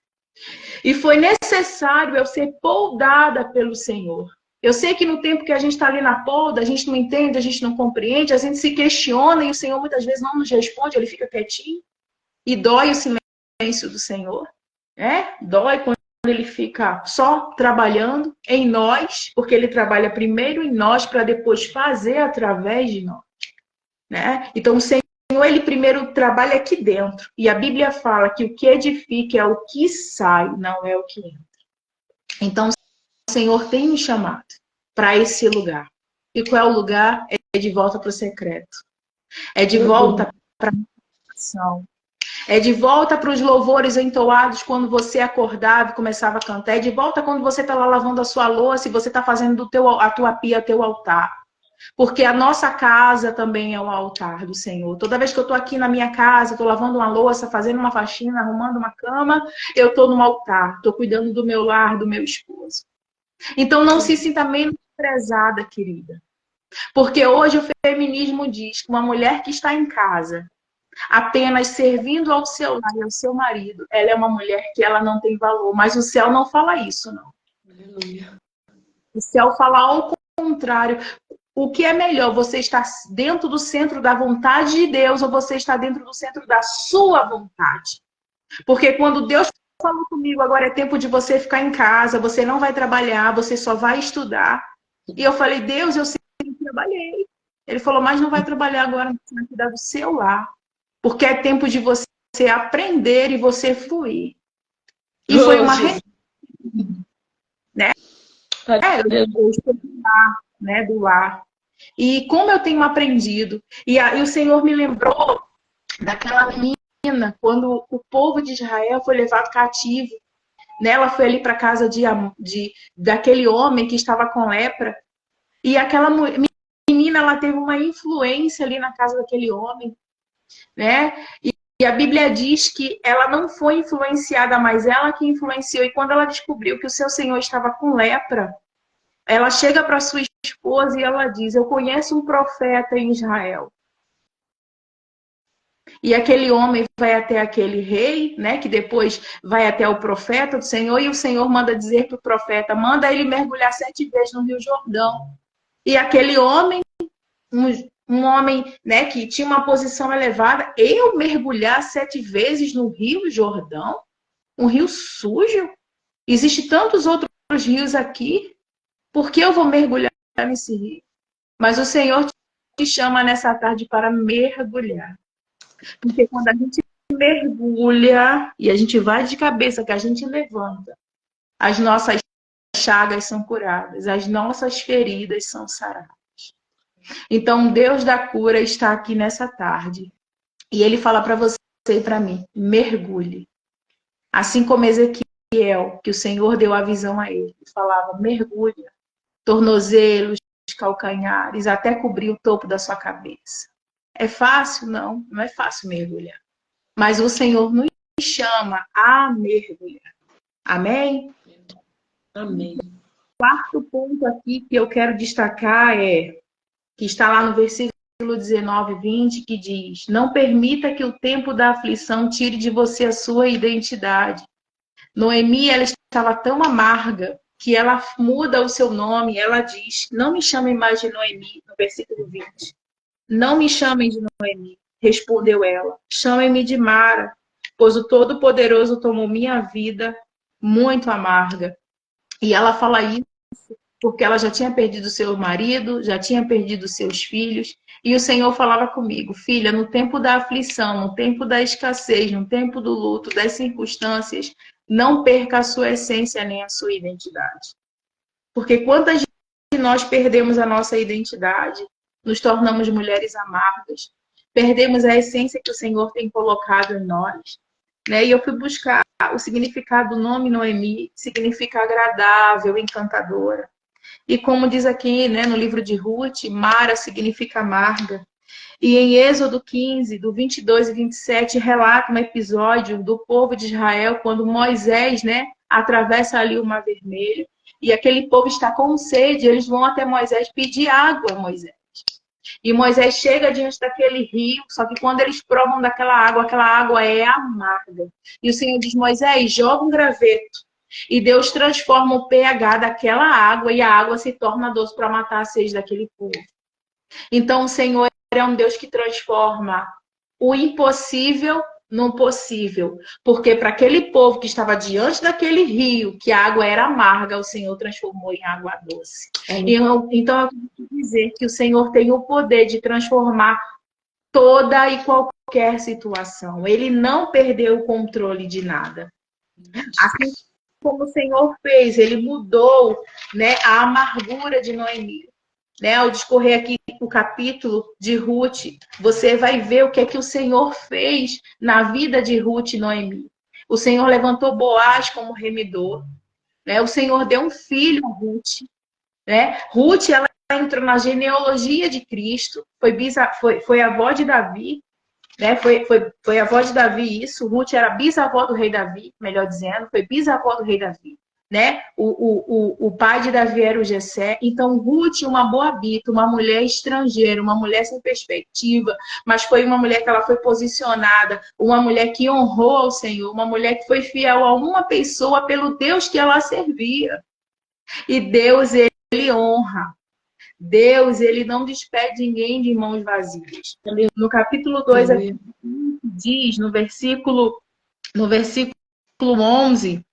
E foi necessário eu ser poldada pelo Senhor. Eu sei que no tempo que a gente está ali na polda, a gente não entende, a gente não compreende, a gente se questiona e o Senhor muitas vezes não nos responde, ele fica quietinho. E dói o silêncio do Senhor. Dói quando ele fica só trabalhando em nós, porque ele trabalha primeiro em nós para depois fazer através de nós. Né? Então o Senhor, ele primeiro trabalha aqui dentro. E a Bíblia fala que o que edifica é o que sai, não é o que entra. Então o Senhor tem me chamado para esse lugar. E qual é o lugar? É de volta para o secreto. É de volta para a meditação. É de volta para os louvores entoados quando você acordava e começava a cantar. É de volta quando você está lá lavando a sua louça e você está fazendo a tua pia, teu altar. Porque a nossa casa também é o altar do Senhor. Toda vez que eu estou aqui na minha casa, estou lavando uma louça, fazendo uma faxina, arrumando uma cama, eu estou no altar. Estou cuidando do meu lar, do meu esposo. Então não se sinta menosprezada, querida. Porque hoje o feminismo diz que uma mulher que está em casa, apenas servindo ao seu lar e ao seu marido, ela é uma mulher que ela não tem valor. Mas o céu não fala isso, não. Aleluia. O céu fala ao contrário. O que é melhor? Você estar dentro do centro da vontade de Deus ou você estar dentro do centro da sua vontade? Porque quando Deus falou comigo, agora é tempo de você ficar em casa, você não vai trabalhar, você só vai estudar. E eu falei, Deus, eu sempre trabalhei. Ele falou, mas não vai trabalhar agora, você vai cuidar do seu lar. Porque é tempo de você aprender e você fluir. E foi uma né? Eu estou do lar, né? Do lar. E como eu tenho aprendido, e o Senhor me lembrou daquela menina, quando o povo de Israel foi levado cativo. Né? Ela foi ali para a casa daquele homem que estava com lepra. E aquela menina, ela teve uma influência ali na casa daquele homem. Né? E a Bíblia diz que ela não foi influenciada, mas ela que influenciou. E quando ela descobriu que o seu senhor estava com lepra, ela chega para sua esposa e ela diz, eu conheço um profeta em Israel. E aquele homem vai até aquele rei, né, que depois vai até o profeta do Senhor, e o Senhor manda dizer para o profeta, manda ele mergulhar 7 vezes no Rio Jordão. E aquele homem, um homem, né, que tinha uma posição elevada, eu mergulhar 7 vezes no Rio Jordão? Um rio sujo? Existem tantos outros rios aqui, por que eu vou mergulhar nesse rio? Mas o Senhor te chama nessa tarde para mergulhar. Porque quando a gente mergulha e a gente vai de cabeça, que a gente levanta, as nossas chagas são curadas, as nossas feridas são saradas. Então, Deus da cura está aqui nessa tarde. E Ele fala para você e para mim, mergulhe. Assim como Ezequiel, que o Senhor deu a visão a ele, falava, mergulha, tornozelos, calcanhares, até cobrir o topo da sua cabeça. É fácil? Não, não é fácil mergulhar. Mas o Senhor nos chama a mergulhar. Amém?
Amém.
Quarto ponto aqui que eu quero destacar que está lá no versículo 19 e 20, que diz: não permita que o tempo da aflição tire de você a sua identidade. Noemi, ela estava tão amarga que ela muda o seu nome, ela diz: não me chamem mais de Noemi, no versículo 20. Não me chamem de Noemi, respondeu ela. Chamem-me de Mara, pois o Todo-Poderoso tomou minha vida muito amarga. E ela fala isso porque ela já tinha perdido seu marido, já tinha perdido seus filhos, e o Senhor falava comigo, filha, no tempo da aflição, no tempo da escassez, no tempo do luto, das circunstâncias, não perca a sua essência nem a sua identidade. Porque quantas de nós perdemos a nossa identidade, nos tornamos mulheres amargas, perdemos a essência que o Senhor tem colocado em nós. Né? E eu fui buscar o significado do nome Noemi, significa agradável, encantadora. E como diz aqui, né, no livro de Ruth, Mara significa amarga. E em Êxodo 15, do 22 e 27, relata um episódio do povo de Israel, quando Moisés, né, atravessa ali o Mar Vermelho, e aquele povo está com sede, eles vão até Moisés pedir água a Moisés. E Moisés chega diante daquele rio, só que quando eles provam daquela água é amarga. E o Senhor diz, Moisés, joga um graveto. E Deus transforma o pH daquela água e a água se torna doce para matar a sede daquele povo. Então o Senhor é um Deus que transforma o impossível no possível. Porque para aquele povo que estava diante daquele rio, que a água era amarga, o Senhor transformou em água doce. Então eu quero dizer que o Senhor tem o poder de transformar toda e qualquer situação. Ele não perdeu o controle de nada. Assim como o Senhor fez, ele mudou, né, a amargura de Noemi. Né, ao discorrer aqui o capítulo de Ruth, você vai ver o que é que o Senhor fez na vida de Ruth e Noemi. O Senhor levantou Boaz como remidor. Né, o Senhor deu um filho a Ruth. Né? Ruth, ela entrou na genealogia de Cristo, foi avó de Davi. Né? Foi avó de Davi isso. Ruth era bisavó do rei Davi, melhor dizendo, foi bisavó do rei Davi. Né? O pai de Davi era o Jessé. Então, Ruth, uma moabita, uma mulher estrangeira, uma mulher sem perspectiva, mas foi uma mulher que ela foi posicionada, uma mulher que honrou ao Senhor, uma mulher que foi fiel a uma pessoa pelo Deus que ela servia. E Deus, ele honra. Deus, ele não despede ninguém de mãos vazias. No capítulo 2, diz, no versículo 11,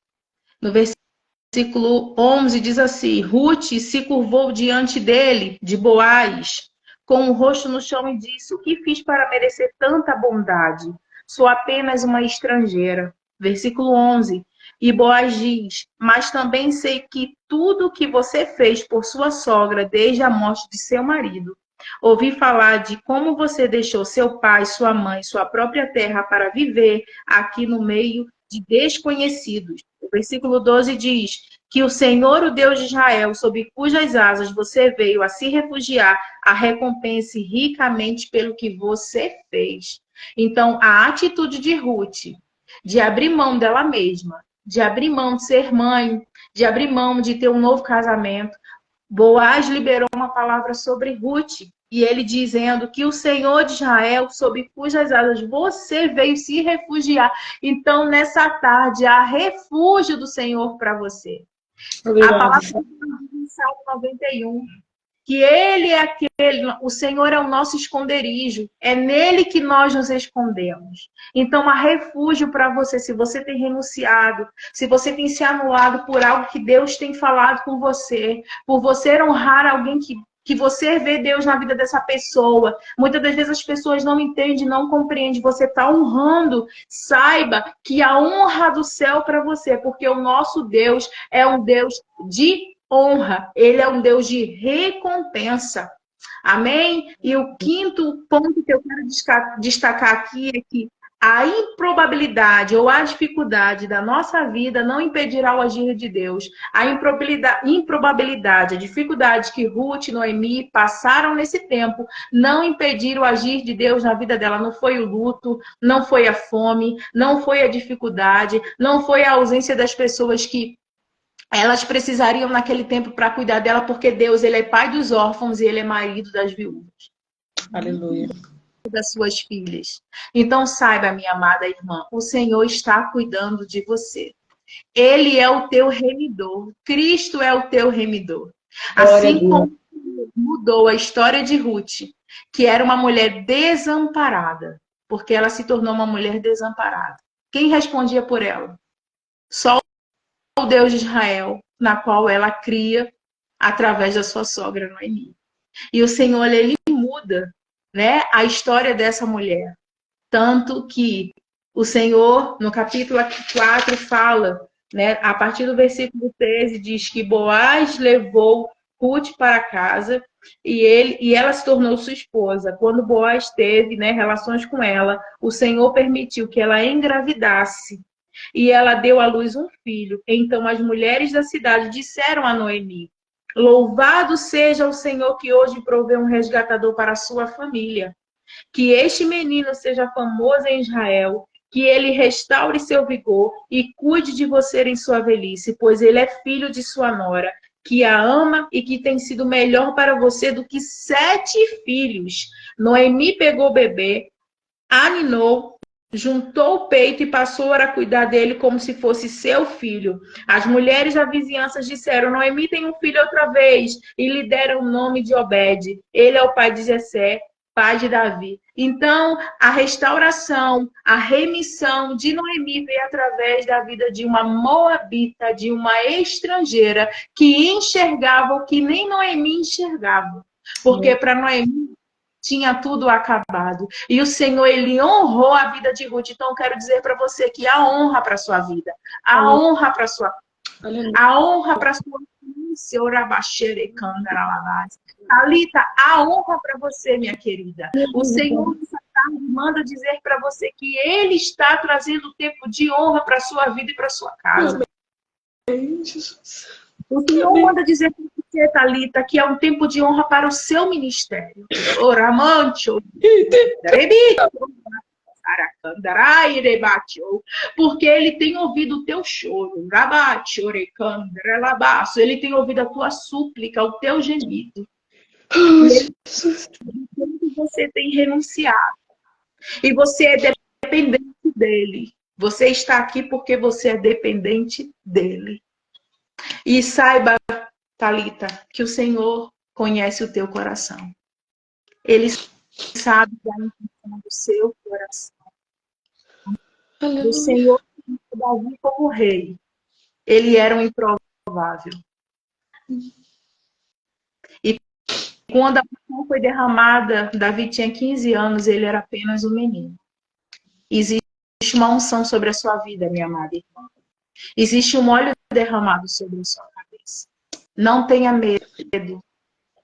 no versículo 11 diz assim, Ruth se curvou diante dele, de Boaz, com o rosto no chão e disse, o que fiz para merecer tanta bondade? Sou apenas uma estrangeira. Versículo 11, e Boaz diz, mas também sei que tudo que você fez por sua sogra desde a morte de seu marido, ouvi falar de como você deixou seu pai, sua mãe, sua própria terra para viver aqui no meio de desconhecidos. O versículo 12 diz que o Senhor, o Deus de Israel, sob cujas asas você veio a se refugiar, a recompense ricamente pelo que você fez. Então, a atitude de Ruth, de abrir mão dela mesma, de abrir mão de ser mãe, de abrir mão de ter um novo casamento, Boaz liberou uma palavra sobre Ruth, e ele dizendo que o Senhor de Israel, sob cujas asas você veio se refugiar. Então, nessa tarde, há refúgio do Senhor para você. A palavra diz em Salmo 91, que ele é aquele, o Senhor é o nosso esconderijo, é nele que nós nos escondemos. Então, há refúgio para você, se você tem renunciado, se você tem se anulado por algo que Deus tem falado com você, por você honrar alguém que que você vê Deus na vida dessa pessoa. Muitas das vezes as pessoas não entendem, não compreendem. Você está honrando. Saiba que a honra do céu para você, porque o nosso Deus é um Deus de honra. Ele é um Deus de recompensa. Amém? E o quinto ponto que eu quero destacar aqui é que a improbabilidade ou a dificuldade da nossa vida não impedirá o agir de Deus. A improbabilidade, a dificuldade que Ruth e Noemi passaram nesse tempo não impediram o agir de Deus na vida dela. Não foi o luto, não foi a fome, não foi a dificuldade, não foi a ausência das pessoas que elas precisariam naquele tempo para cuidar dela, porque Deus, ele é pai dos órfãos e ele é marido das viúvas.
Aleluia.
Das suas filhas. Então saiba, minha amada irmã, o Senhor está cuidando de você. Ele é o teu remidor. Cristo é o teu remidor. Assim como mudou a história de Ruth, que era uma mulher desamparada, porque ela se tornou uma mulher desamparada. Quem respondia por ela? Só o Deus de Israel, na qual ela cria através da sua sogra Noemi. E o Senhor, ele muda, né, a história dessa mulher. Tanto que o Senhor, no capítulo 4, fala, né, a partir do versículo 13, diz que Boaz levou Ruth para casa e ela se tornou sua esposa. Quando Boaz teve, né, relações com ela, o Senhor permitiu que ela engravidasse e ela deu à luz um filho. Então as mulheres da cidade disseram a Noemi: louvado seja o Senhor que hoje provê um resgatador para a sua família. Que este menino seja famoso em Israel, que ele restaure seu vigor e cuide de você em sua velhice, pois ele é filho de sua nora, que a ama e que tem sido melhor para você do que 7 filhos. Noemi pegou o bebê, aninou, juntou o peito e passou a cuidar dele como se fosse seu filho. As mulheres da vizinhança disseram: Noemi tem um filho outra vez, e lhe deram o nome de Obed. Ele é o pai de Jessé, pai de Davi. Então, a restauração, a remissão de Noemi veio através da vida de uma moabita, de uma estrangeira, que enxergava o que nem Noemi enxergava. Porque para Noemi tinha tudo acabado. E o Senhor, ele honrou a vida de Ruth. Então, eu quero dizer para você que a honra para sua vida, a honra para sua a honra para sua Thalita, a honra para você, minha querida. O Senhor nessa tarde manda dizer para você que Ele está trazendo tempo de honra para sua vida e para sua casa. O Senhor manda dizer para você, Thalita, que é um tempo de honra para o seu ministério. Porque Ele tem ouvido o teu choro. Ele tem ouvido a tua súplica, o teu gemido. Você tem renunciado. E você é dependente dele. Você está aqui porque você é dependente dele. E saiba, Thalita, que o Senhor conhece o teu coração. Ele sabe a intenção do seu coração. O Senhor, Davi como rei, ele era um improvável. E quando a unção foi derramada, Davi tinha 15 anos, ele era apenas um menino. Existe uma unção sobre a sua vida, minha amada irmã. Existe um óleo derramado sobre a sua cabeça. Não tenha medo.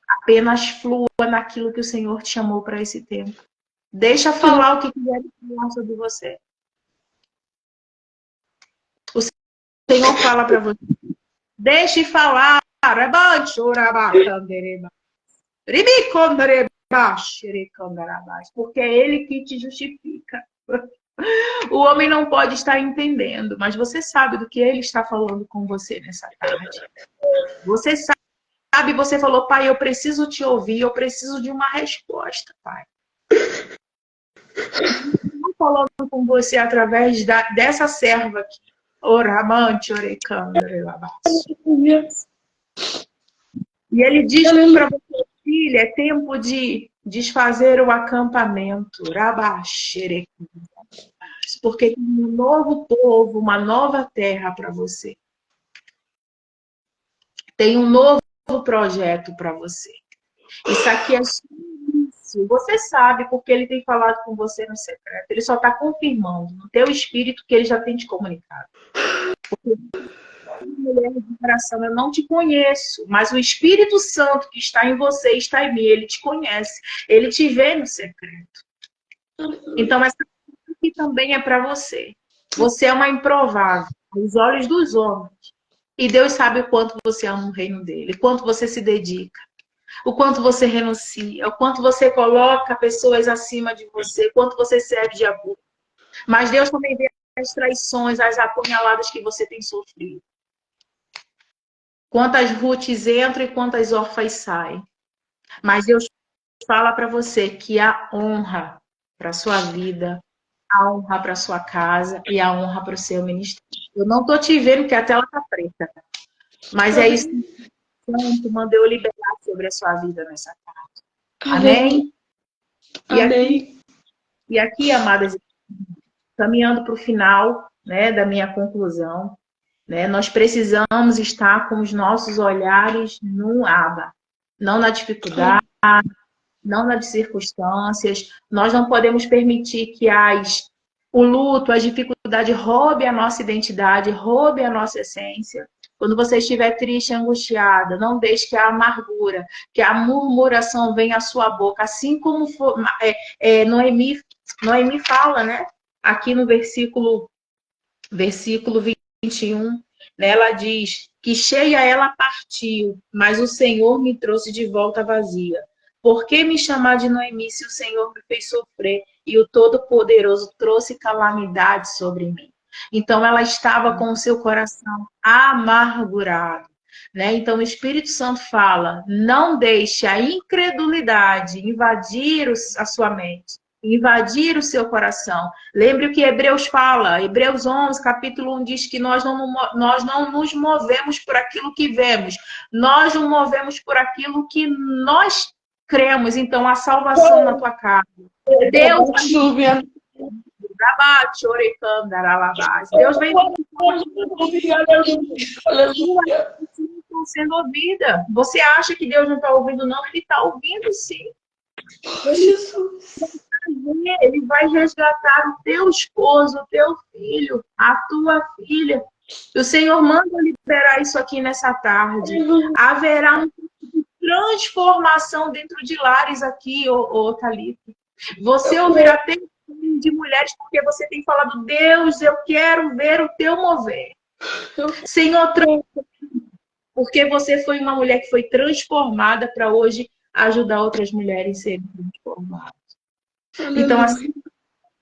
Apenas flua naquilo que o Senhor te chamou para esse tempo. Deixa falar o que quiser falar sobre você. O Senhor fala para você. Deixe falar. Porque é Ele que te justifica. O homem não pode estar entendendo, mas você sabe do que Ele está falando com você nessa tarde. Você sabe, você falou: pai, eu preciso te ouvir, eu preciso de uma resposta, pai. Estou falando com você através dessa serva aqui. Oramante, e ele diz para você: filha, é tempo de desfazer o acampamento. Porque tem um novo povo, uma nova terra para você. Tem um novo projeto para você. Isso aqui é início. Você sabe porque ele tem falado com você no secreto. Ele só está confirmando no teu espírito que ele já tem te comunicado. Porque, mulher de coração, eu não te conheço, mas o Espírito Santo que está em você, está em mim, ele te conhece. Ele te vê no secreto. Então, essa coisa aqui também é para você. Você é uma improvável aos olhos dos homens. E Deus sabe o quanto você ama o reino dele, o quanto você se dedica, o quanto você renuncia, o quanto você coloca pessoas acima de você, o quanto você serve de amor. Mas Deus também vê as traições, as apunhaladas que você tem sofrido. Quantas Ruths entram e quantas órfãs saem. Mas Deus fala para você que a honra para sua vida, a honra para sua casa e a honra para o seu ministério. Eu não estou te vendo porque a tela está preta. Mas é isso que Santo mandou eu liberar sobre a sua vida nessa tarde. Amém?
Amém.
E aqui, amadas, caminhando para o final, né, da minha conclusão, né, nós precisamos estar com os nossos olhares no Abba, não na dificuldade, não nas circunstâncias. Nós não podemos permitir que o luto, a dificuldade roube a nossa identidade, roube a nossa essência. Quando você estiver triste, angustiada, não deixe que a amargura, que a murmuração venha à sua boca. Assim como Noemi fala, né? Aqui no versículo 21, né, ela diz que cheia ela partiu, mas o Senhor me trouxe de volta vazia. Por que me chamar de Noemi se o Senhor me fez sofrer e o Todo-Poderoso trouxe calamidade sobre mim? Então ela estava com o seu coração amargurado, né? Então o Espírito Santo fala: não deixe a incredulidade invadir a sua mente, invadir o seu coração. Lembre o que Hebreus fala, Hebreus 11, capítulo 1 diz que nós não nos movemos por aquilo que vemos, nós nos movemos por aquilo que nós cremos. Então a salvação na tua casa. Deus Deus vem sendo ouvida. Você acha que Deus não está ouvindo? Não, ele está ouvindo sim.
Jesus.
Ele vai resgatar o teu esposo, o teu filho, a tua filha. E o Senhor manda liberar isso aqui nessa tarde. Haverá um tipo de transformação dentro de lares aqui, Thalita. Você ouvirá testemunho de mulheres porque você tem falado: Deus, eu quero ver o teu mover. Senhor, porque você foi uma mulher que foi transformada para hoje ajudar outras mulheres a serem transformadas. Então, assim que o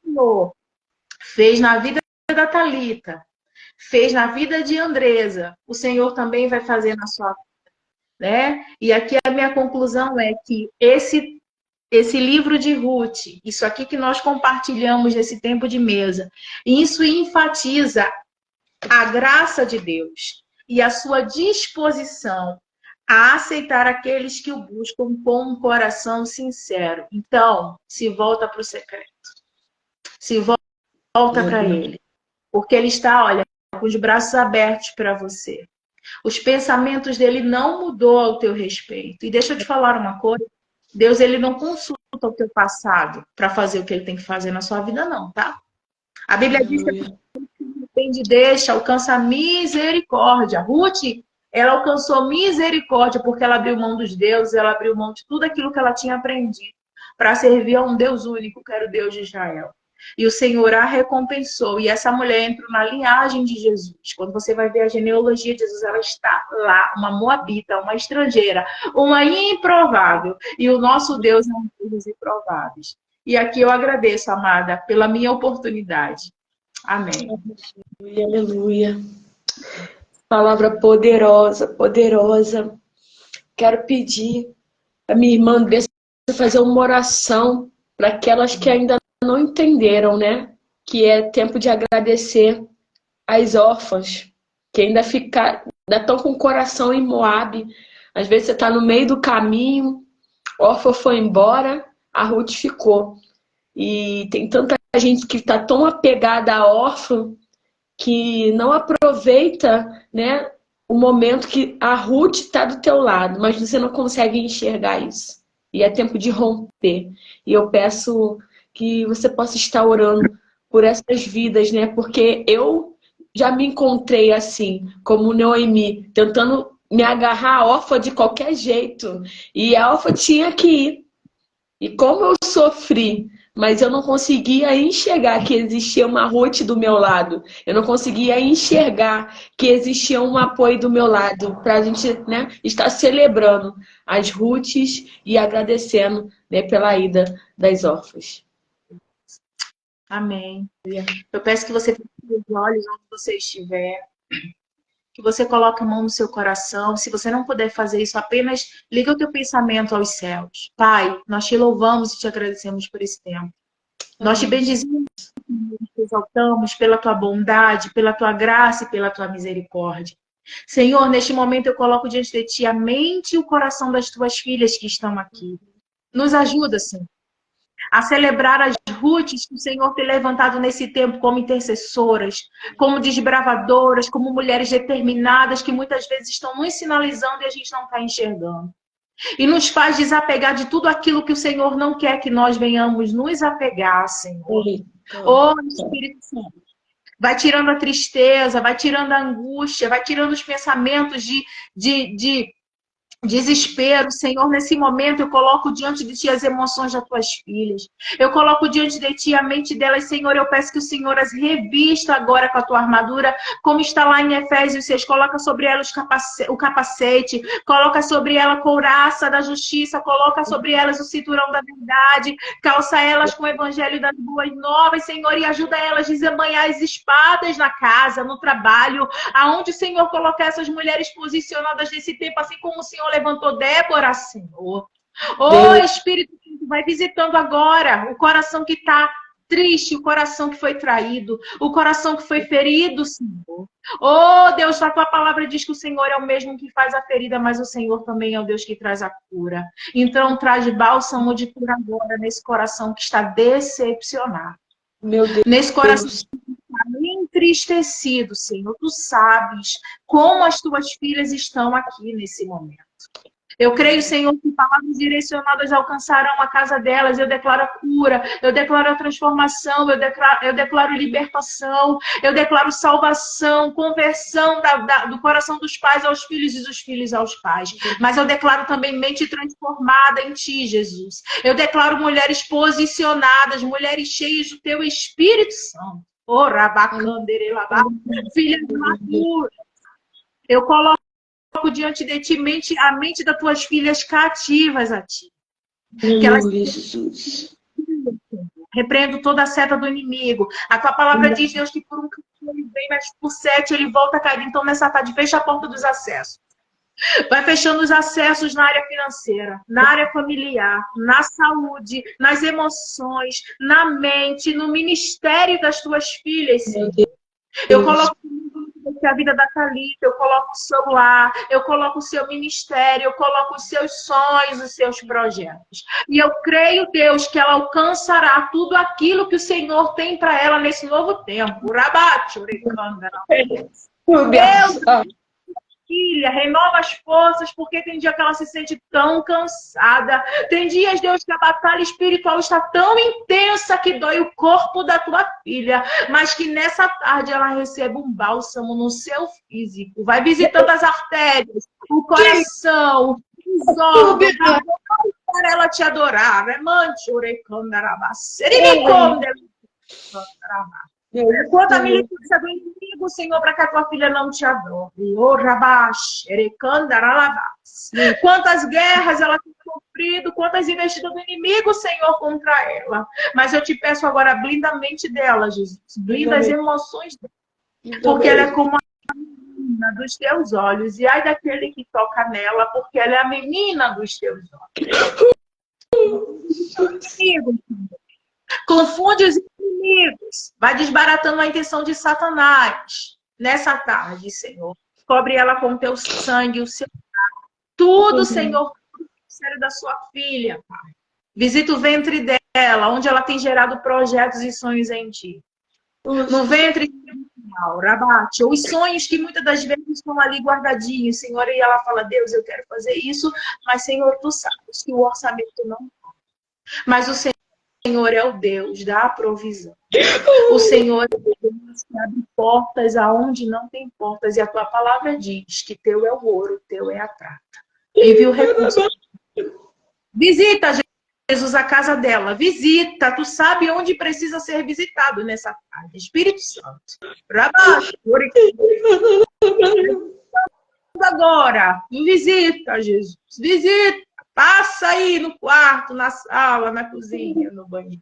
Senhor fez na vida da Thalita, fez na vida de Andresa, o Senhor também vai fazer na sua vida, né? E aqui a minha conclusão é que esse livro de Ruth, isso aqui que nós compartilhamos nesse tempo de mesa, isso enfatiza a graça de Deus e a sua disposição a aceitar aqueles que o buscam com um coração sincero. Então, se volta para o secreto. Se volta para ele. Porque ele está, olha, com os braços abertos para você. Os pensamentos dele não mudou ao teu respeito. E deixa eu te falar uma coisa. Deus, ele não consulta o teu passado para fazer o que ele tem que fazer na sua vida, não, tá? A Bíblia diz que depende, deixa, alcança misericórdia. Ruth, ela alcançou misericórdia porque ela abriu mão dos deuses, ela abriu mão de tudo aquilo que ela tinha aprendido para servir a um Deus único, que era o Deus de Israel. E o Senhor a recompensou. E essa mulher entrou na linhagem de Jesus. Quando você vai ver a genealogia de Jesus, ela está lá, uma moabita, uma estrangeira, uma improvável. E o nosso Deus é um Deus dos improváveis. E aqui eu agradeço, amada, pela minha oportunidade. Amém.
Aleluia, aleluia. Palavra poderosa, poderosa. Quero pedir a minha irmã fazer uma oração para aquelas que ainda não entenderam, né? Que é tempo de agradecer às órfãs, que ainda estão com o coração em Moabe. Às vezes você está no meio do caminho, a órfã foi embora, a Ruth ficou. E tem tanta gente que está tão apegada à órfã que não aproveita, né, o momento que a Ruth está do teu lado, mas você não consegue enxergar isso. E é tempo de romper. E eu peço que você possa estar orando por essas vidas, né? Porque eu já me encontrei assim, como Noemi, tentando me agarrar a órfã de qualquer jeito. E a órfã tinha que ir. E como eu sofri, mas eu não conseguia enxergar que existia uma Ruth do meu lado. Eu não conseguia enxergar que existia um apoio do meu lado para a gente, né, estar celebrando as Ruths e agradecendo, né, pela ida das órfãs.
Amém. Eu peço que você feche os olhos onde você estiver, que você coloque a mão no seu coração. Se você não puder fazer isso, apenas liga o teu pensamento aos céus. Pai, nós te louvamos e te agradecemos por esse tempo. Nós te bendizemos, te exaltamos pela tua bondade, pela tua graça e pela tua misericórdia. Senhor, neste momento eu coloco diante de ti a mente e o coração das tuas filhas que estão aqui. Nos ajuda, Senhor, a celebrar as Ruths que o Senhor tem levantado nesse tempo como intercessoras, como desbravadoras, como mulheres determinadas que muitas vezes estão nos sinalizando e a gente não está enxergando. E nos faz desapegar de tudo aquilo que o Senhor não quer que nós venhamos nos apegar, Senhor. Oh, Espírito Santo, vai tirando a tristeza, vai tirando a angústia, vai tirando os pensamentos de desespero. Senhor, nesse momento eu coloco diante de ti as emoções das tuas filhas. Eu coloco diante de ti a mente delas, Senhor. Eu peço que o Senhor as revista agora com a tua armadura, como está lá em Efésios 6. Coloca sobre elas o capacete, coloca sobre ela a couraça da justiça, coloca sobre elas o cinturão da verdade, calça elas com o evangelho das boas novas, Senhor, e ajuda elas a desembanhar as espadas na casa, no trabalho, aonde o Senhor colocar essas mulheres posicionadas nesse tempo, assim como o Senhor levantou Débora, Senhor. Oh, Espírito Santo, vai visitando agora o coração que está triste, o coração que foi traído, o coração que foi ferido, Senhor. Oh, Deus, a tua palavra diz que o Senhor é o mesmo que faz a ferida, mas o Senhor também é o Deus que traz a cura. Então, traz bálsamo de cura agora nesse coração que está decepcionado.
Meu Deus.
Nesse coração que está entristecido, Senhor. Tu sabes como as tuas filhas estão aqui nesse momento. Eu creio, Senhor, que palavras direcionadas alcançarão a casa delas. Eu declaro a cura, eu declaro a transformação, eu declaro libertação, eu declaro salvação, conversão do coração dos pais aos filhos e dos filhos aos pais. Mas eu declaro também mente transformada em ti, Jesus. Eu declaro mulheres posicionadas, mulheres cheias do teu Espírito Santo. Oh, filhas maduras. Eu coloco diante de ti a mente das tuas filhas cativas a ti. Que elas
Jesus.
Repreendo toda a seta do inimigo. A tua palavra diz, Deus, que por um caminho ele vem, mas por 7 ele volta a cair. Então, nessa tarde, fecha a porta dos acessos. Vai fechando os acessos na área financeira, na área familiar, na saúde, nas emoções, na mente, no ministério das tuas filhas, Senhor. Eu coloco a vida da Thalita, eu coloco o seu lar, eu coloco o seu ministério, eu coloco os seus sonhos, os seus projetos. E eu creio, Deus, que ela alcançará tudo aquilo que o Senhor tem para ela nesse novo tempo. Deus, filha, renova as forças, porque tem dia que ela se sente tão cansada. Tem dias, Deus, que a batalha espiritual está tão intensa que dói o corpo da tua filha, mas que nessa tarde ela receba um bálsamo no seu físico. Vai visitando as artérias, o coração, os órgãos, para ela te adorar. Quanto a militância do inimigo, Senhor, para que a tua filha não te adore. Quantas guerras ela tem sofrido, quantas investidas do inimigo, Senhor, contra ela. Mas eu te peço agora, blinda a mente dela, Jesus. Blinda as emoções dela. Porque ela é como a menina dos teus olhos. E ai daquele que toca nela, porque ela é a menina dos teus olhos. Confunde os inimigos. Vai desbaratando a intenção de Satanás. Nessa tarde, Senhor. Cobre ela com o teu sangue, o seu tudo, Senhor, o sério da sua filha, Pai. Visita o ventre dela, onde ela tem gerado projetos e sonhos em ti. No ventre Rabate, ou os sonhos que muitas das vezes estão ali guardadinhos, Senhor, e ela fala, Deus, eu quero fazer isso, mas, Senhor, tu sabes que o orçamento não. Mas o Senhor é o Deus da provisão. O Senhor é o Deus que abre portas aonde não tem portas, e a tua palavra diz que teu é o ouro, teu é a prata. Envia o recurso. Visita, Jesus, a casa dela. Visita. Tu sabe onde precisa ser visitado nessa casa. Espírito Santo. Agora. Visita, Jesus. Visita. Passa aí no quarto, na sala, na cozinha, no banheiro.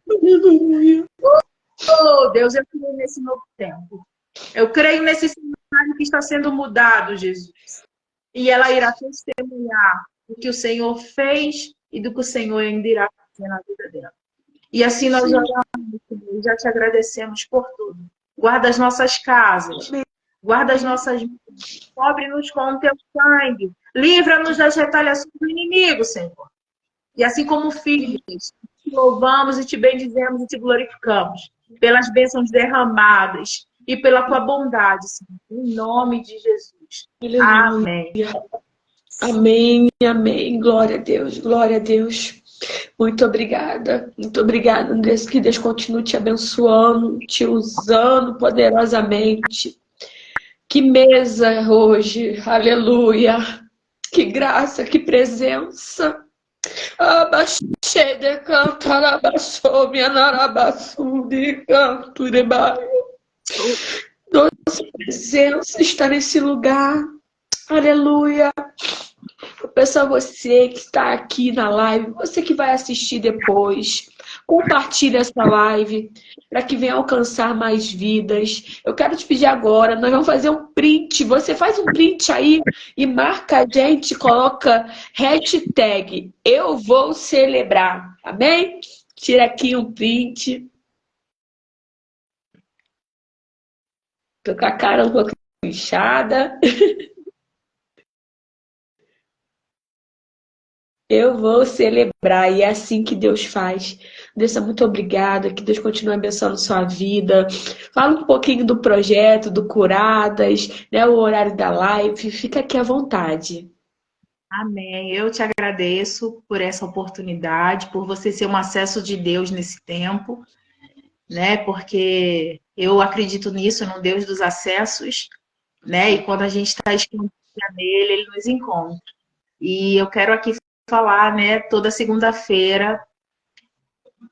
Oh, Deus, eu creio nesse novo tempo. Eu creio nesse cenário que está sendo mudado, Jesus. E ela irá testemunhar do que o Senhor fez e do que o Senhor ainda irá fazer na vida dela. E assim nós oramos, Senhor, já te agradecemos por tudo. Guarda as nossas casas, guarda as nossas vidas, cobre-nos com o teu sangue, livra-nos das retaliações do inimigo, Senhor. E assim como filhos, te louvamos e te bendizemos e te glorificamos pelas bênçãos derramadas e pela tua bondade, Senhor. Em nome de Jesus. Amém.
Amém, amém. Glória a Deus, glória a Deus. Muito obrigada, Deus, que Deus continue te abençoando, te usando poderosamente. Que mesa hoje, aleluia. Que graça, que presença. Abaixei de canto, arabaçou, minha narabaçu, de canto, de bairro. Nossa presença está nesse lugar. Aleluia. Eu peço a você que está aqui na live, você que vai assistir depois, compartilhe essa live para que venha alcançar mais vidas. Eu quero te pedir agora, nós vamos fazer um print. Você faz um print aí e marca a gente, coloca hashtag eu vou celebrar. Amém? Tira aqui um print. Tô com a cara um pouco inchada. Eu vou celebrar, e é assim que Deus faz. Deus, muito obrigada, que Deus continue abençoando sua vida. Fala um pouquinho do projeto, do Curadas, né, o horário da live. Fica aqui à vontade.
Amém. Eu te agradeço por essa oportunidade, por você ser um acesso de Deus nesse tempo, né? Porque eu acredito nisso, no Deus dos acessos, né? E quando a gente está escondida nele, ele nos encontra. E eu quero aqui falar, né? Toda segunda-feira,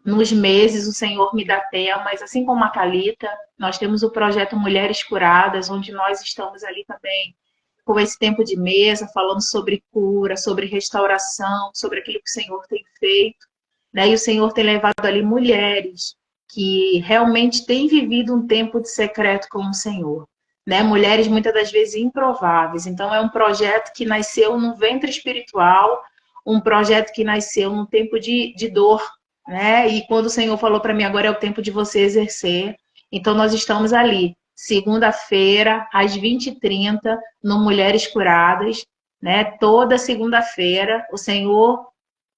nos meses, o Senhor me dá temas, assim como a Thalita, nós temos o projeto Mulheres Curadas, onde nós estamos ali também com esse tempo de mesa, falando sobre cura, sobre restauração, sobre aquilo que o Senhor tem feito, né? E o Senhor tem levado ali mulheres que realmente têm vivido um tempo de secreto com o Senhor, né? Mulheres muitas das vezes improváveis. Então é um projeto que nasceu no ventre espiritual, um projeto que nasceu num tempo de dor, né? E quando o Senhor falou para mim, agora é o tempo de você exercer. Então nós estamos ali, segunda-feira, às 20h30, no Mulheres Curadas, né? Toda segunda-feira, o Senhor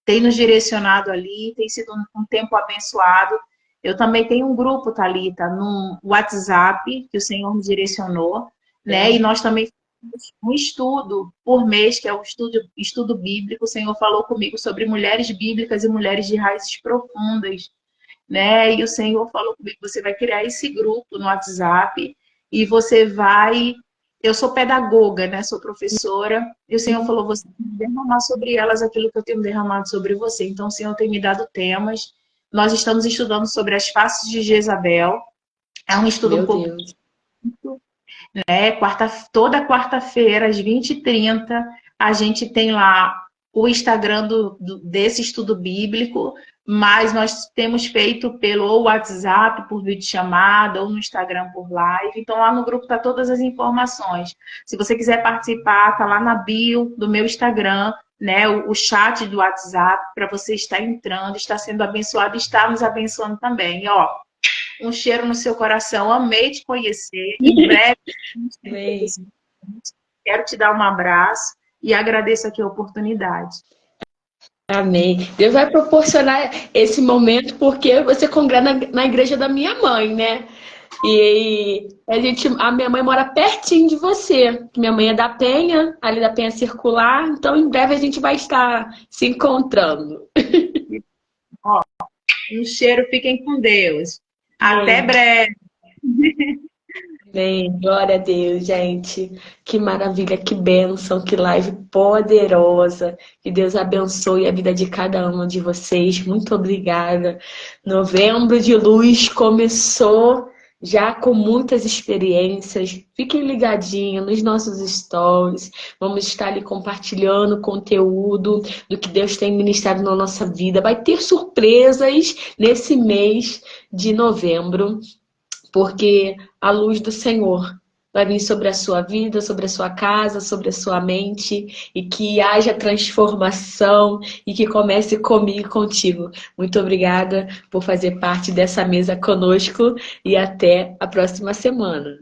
tem nos direcionado ali, tem sido um tempo abençoado. Eu também tenho um grupo, Thalita, no WhatsApp, que o Senhor me direcionou, né? E nós também temos um estudo por mês, que é o estudo bíblico. O Senhor falou comigo sobre mulheres bíblicas e mulheres de raízes profundas, né? E o Senhor falou comigo, você vai criar esse grupo no WhatsApp e você vai... Eu sou pedagoga, né? Sou professora. E o Senhor falou, você tem que derramar sobre elas aquilo que eu tenho derramado sobre você. Então, o Senhor tem me dado temas. Nós estamos estudando sobre as faces de Jezabel. É um estudo um pouco... Né? Toda quarta-feira, às 20h30, a gente tem lá o Instagram desse estudo bíblico, mas nós temos feito pelo WhatsApp, por videochamada, ou no Instagram por live. Então, lá no grupo tá todas as informações. Se você quiser participar, tá lá na bio do meu Instagram, né? O chat do WhatsApp, para você estar entrando, estar sendo abençoado, estar nos abençoando também. E, ó, um cheiro no seu coração. Amei te conhecer. Em breve, quero te dar um abraço e agradeço aqui a oportunidade.
Amém. Deus vai proporcionar esse momento porque você congrega na igreja da minha mãe, né? E a minha mãe mora pertinho de você. Minha mãe é da Penha, ali da Penha Circular. Então, em breve a gente vai estar se encontrando.
Ó, um cheiro, fiquem com Deus. Até breve.
Bem, glória a Deus, gente. Que maravilha, que bênção, que live poderosa. Que Deus abençoe a vida de cada um de vocês. Muito obrigada. Novembro de Luz começou já com muitas experiências. Fiquem ligadinhos nos nossos stories. Vamos estar ali compartilhando conteúdo do que Deus tem ministrado na nossa vida. Vai ter surpresas nesse mês de novembro, porque a luz do Senhor vai vir sobre a sua vida, sobre a sua casa, sobre a sua mente, e que haja transformação e que comece comigo e contigo. Muito obrigada por fazer parte dessa mesa conosco e até a próxima semana.